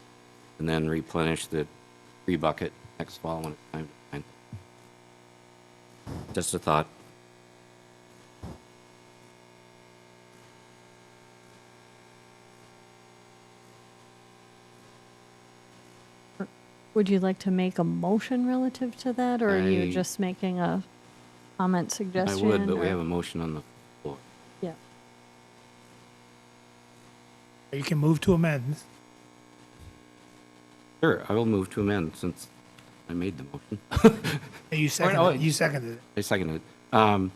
and then replenish the tree bucket next fall when it's time to plant. Just a thought. Would you like to make a motion relative to that, or are you I- just making a comment I suggestion? would, but we or- have a motion on the floor. Yeah. You can move to amend. Sure, I will move to amend since I made the motion. You seconded, you seconded it. I seconded it.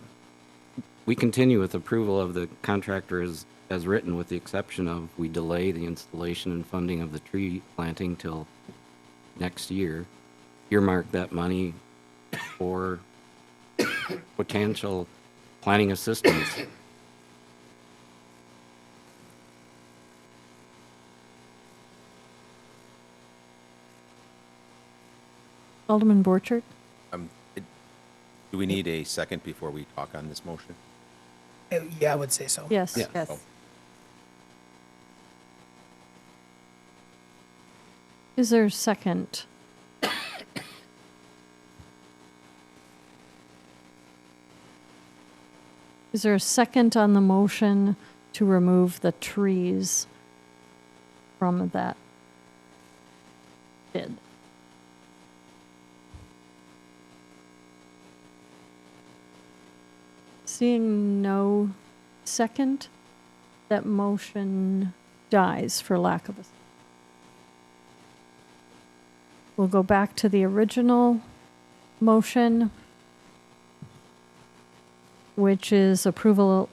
We continue with approval of the contractor as written, with the exception of we delay the installation and funding of the tree planting till next year. Earmark that money for potential planning assistance. Alderman Borchert? Do we need a second before we talk on this motion? Yeah, I would say so. Yes. Yeah. Yes. Oh. Is there a second? Is there a second on the motion to remove the trees from that bid? Seeing no second, that motion dies for lack of a. We'll go back to the original motion, which is approval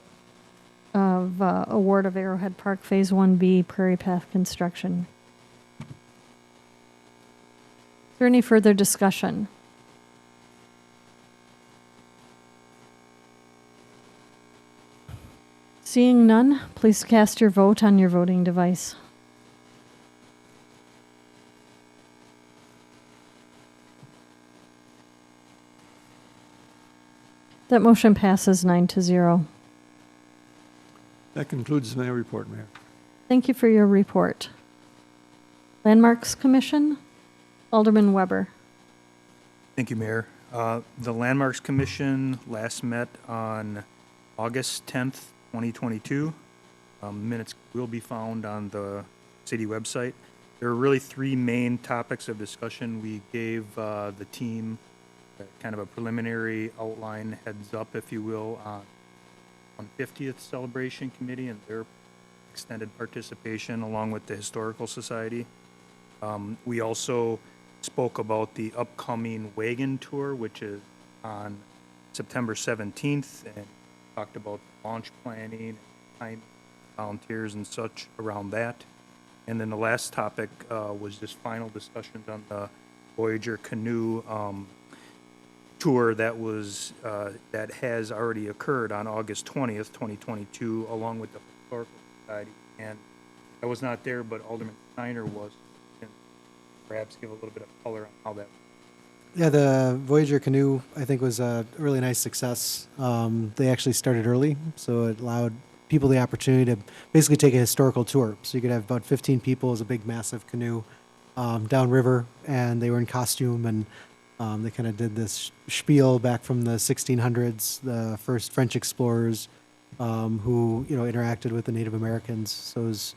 of award of Arrowhead Park Phase 1B Prairie Path construction. Is there any further discussion? Seeing none, please cast your vote on your voting device. That motion passes 9-0. That concludes my report, Mayor. Thank you for your report. Landmarks Commission, Alderman Weber. Thank you, Mayor. The Landmarks Commission last met on August 10th, 2022. Minutes will be found on the city website. There are really three main topics of discussion. We gave the team kind of a preliminary outline, heads up, if you will, on 50th Celebration Committee and their extended participation along with the Historical Society. We also spoke about the upcoming wagon tour, which is on September 17th, and talked about launch planning, time, volunteers and such around that. And then the last topic was just final discussions on the Voyager canoe tour that was that has already occurred on August 20th, 2022, along with the Historical Society. And I was not there, but Alderman Steiner was. And perhaps give a little bit of color on how that. Yeah, the Voyager canoe, I think, was a really nice success. They actually started early, so it allowed people the opportunity to basically take a historical tour. So you could have about 15 people as a big, massive canoe downriver, and they were in costume, and they kind of did this spiel back from the 1600s, the first French explorers who, interacted with the Native Americans. So it was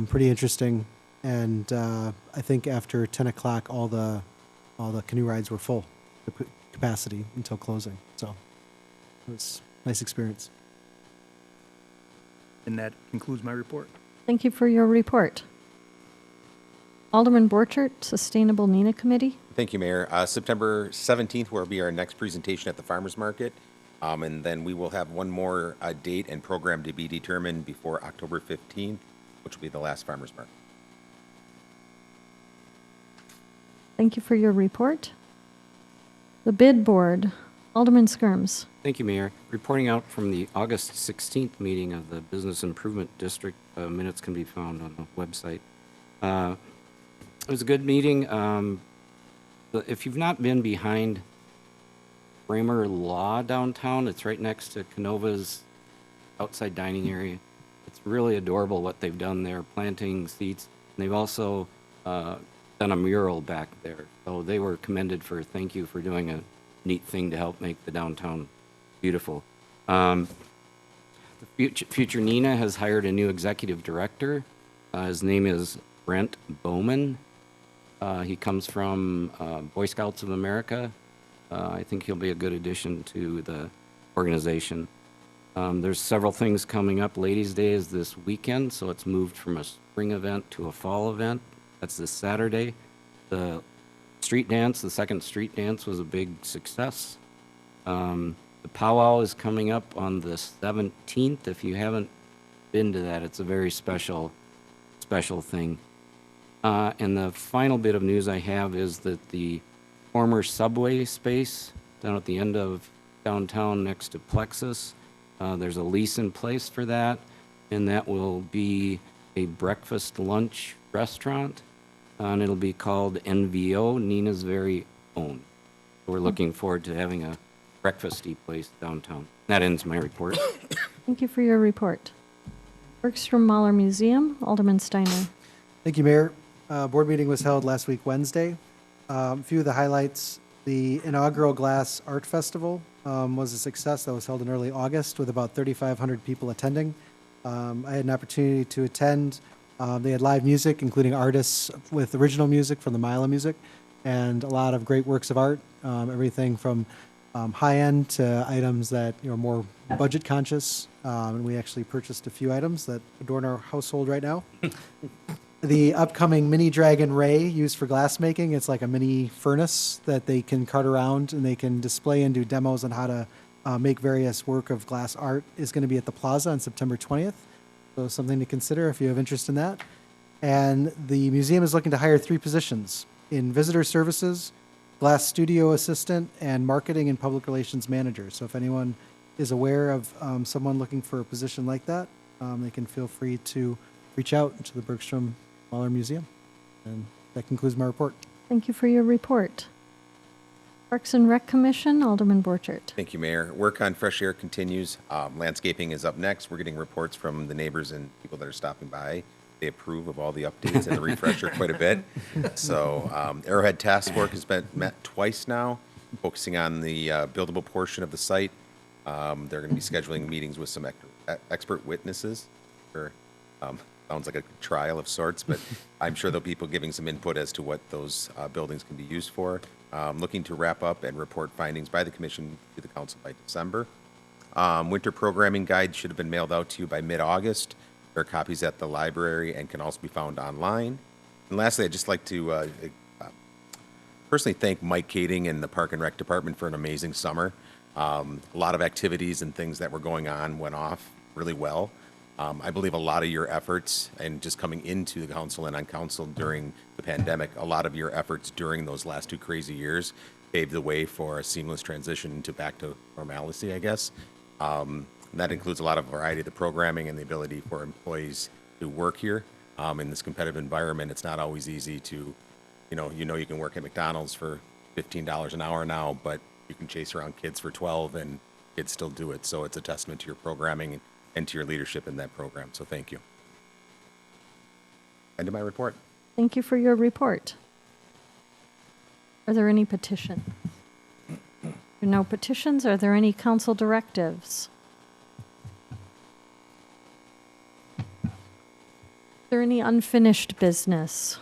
pretty interesting. And I think after 10 o'clock, all the canoe rides were full, the capacity until closing. So it was a nice experience. And that concludes my report. Thank you for your report. Alderman Borchert, Sustainable Neenah Committee. Thank you, Mayor. September 17th will be our next presentation at the Farmers Market. And then we will have one more date and program to be determined before October 15th, which will be the last Farmers Market. Thank you for your report. The bid board, Alderman Skirms. Thank you, Mayor. Reporting out from the August 16th meeting of the Business Improvement District. Minutes can be found on the website. It was a good meeting. If you've not been behind Kramer Law downtown, it's right next to Canova's outside dining area. It's really adorable what they've done there, planting seats. And they've also done a mural back there. So they were commended for thank you for doing a neat thing to help make the downtown beautiful. The future Neenah has hired a new executive director. His name is Brent Bowman. He comes from Boy Scouts of America. I think he'll be a good addition to the organization. There's several things coming up. Ladies' Day is this weekend, so it's moved from a spring event to a fall event. That's this Saturday. The street dance, the second street dance, was a big success. The powwow is coming up on the 17th. If you haven't been to that, it's a very special thing. And the final bit of news I have is that the former subway space down at the end of downtown next to Plexus, there's a lease in place for that, and that will be a breakfast lunch restaurant, and it'll be called NVO, Neenah's Very Own. We're looking forward to having a breakfasty place downtown. That ends my report. Thank you for your report. Bergstrom Mahler Museum, Alderman Steiner. Thank you, Mayor. Board meeting was held last week, Wednesday. A few of the highlights: the inaugural Glass Art Festival was a success. That was held in early August with about 3,500 people attending. I had an opportunity to attend. They had live music, including artists with original music from the Mila Music, and a lot of great works of art, everything from high-end to items that are more budget-conscious. And we actually purchased a few items that adorn our household right now. The upcoming Mini Dragon Ray used for glass making, it's like a mini furnace that they can cart around and they can display and do demos on how to make various work of glass art, is going to be at the Plaza on September 20th. So something to consider if you have interest in that. And the museum is looking to hire 3 positions in visitor services, glass studio assistant, and marketing and public relations manager. So if anyone is aware of someone looking for a position like that, they can feel free to reach out to the Bergstrom Mahler Museum. And that concludes my report. Thank you for your report. Parks and Rec Commission, Alderman Borchert. Thank you, Mayor. Work on fresh air continues. Landscaping is up next. We're getting reports from the neighbors and people that are stopping by. They approve of all the updates and the refresher quite a bit. So Arrowhead Task Force has been met twice now, focusing on the buildable portion of the site. They're going to be scheduling meetings with some expert witnesses. Sounds like a trial of sorts, but I'm sure there'll be people giving some input as to what those buildings can be used for. Looking to wrap up and report findings by the commission to the council by December. Winter programming guide should have been mailed out to you by mid-August. There are copies at the library and can also be found online. And lastly, I'd just like to personally thank Mike Kading and the Park and Rec Department for an amazing summer. A lot of activities and things that were going on went off really well. I believe a lot of your efforts, and just coming into the council and on council during the pandemic, a lot of your efforts during those last 2 crazy years paved the way for a seamless transition to back to normalcy, I guess. And that includes a lot of variety of the programming and the ability for employees to work here. In this competitive environment, it's not always easy to, you know, you can work at McDonald's for $15 an hour now, but you can chase around kids for 12 and kids still do it. So it's a testament to your programming and to your leadership in that program. So thank you. End of my report. Thank you for your report. Are there any petitions? There are no petitions. Are there any council directives? Is there any unfinished business?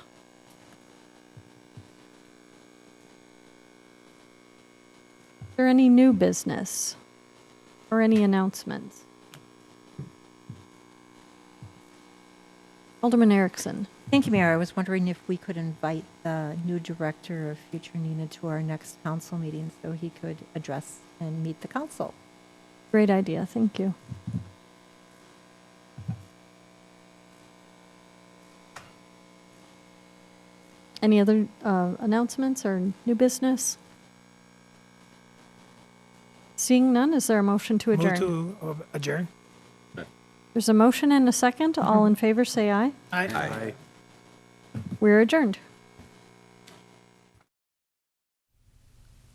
Is there any new business or any announcements? Alderman Erickson. Thank you, Mayor. I was wondering if we could invite the new director of Future Neenah to our next council meeting so he could address and meet the council. Great idea. Thank you. Any other announcements or new business? Seeing none, is there a motion to adjourn? Move to adjourn. There's a motion and a second. All in favor, say aye. Aye. We're adjourned.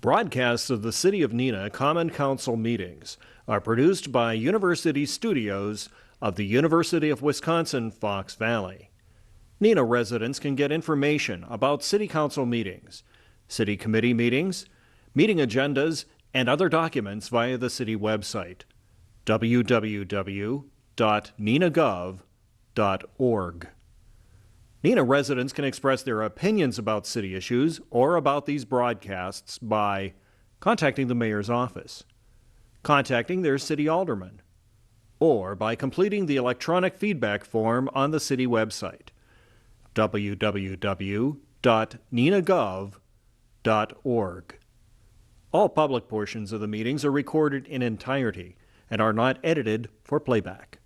Broadcasts of the City of Neenah Common Council meetings are produced by University Studios of the University of Wisconsin-Fox Valley. Neenah residents can get information about City Council meetings, City Committee meetings, meeting agendas, and other documents via the City website, www.neenahgov.org. Neenah residents can express their opinions about city issues or about these broadcasts by contacting the mayor's office, contacting their city alderman, or by completing the electronic feedback form on the city website, www.neenahgov.org. All public portions of the meetings are recorded in entirety and are not edited for playback.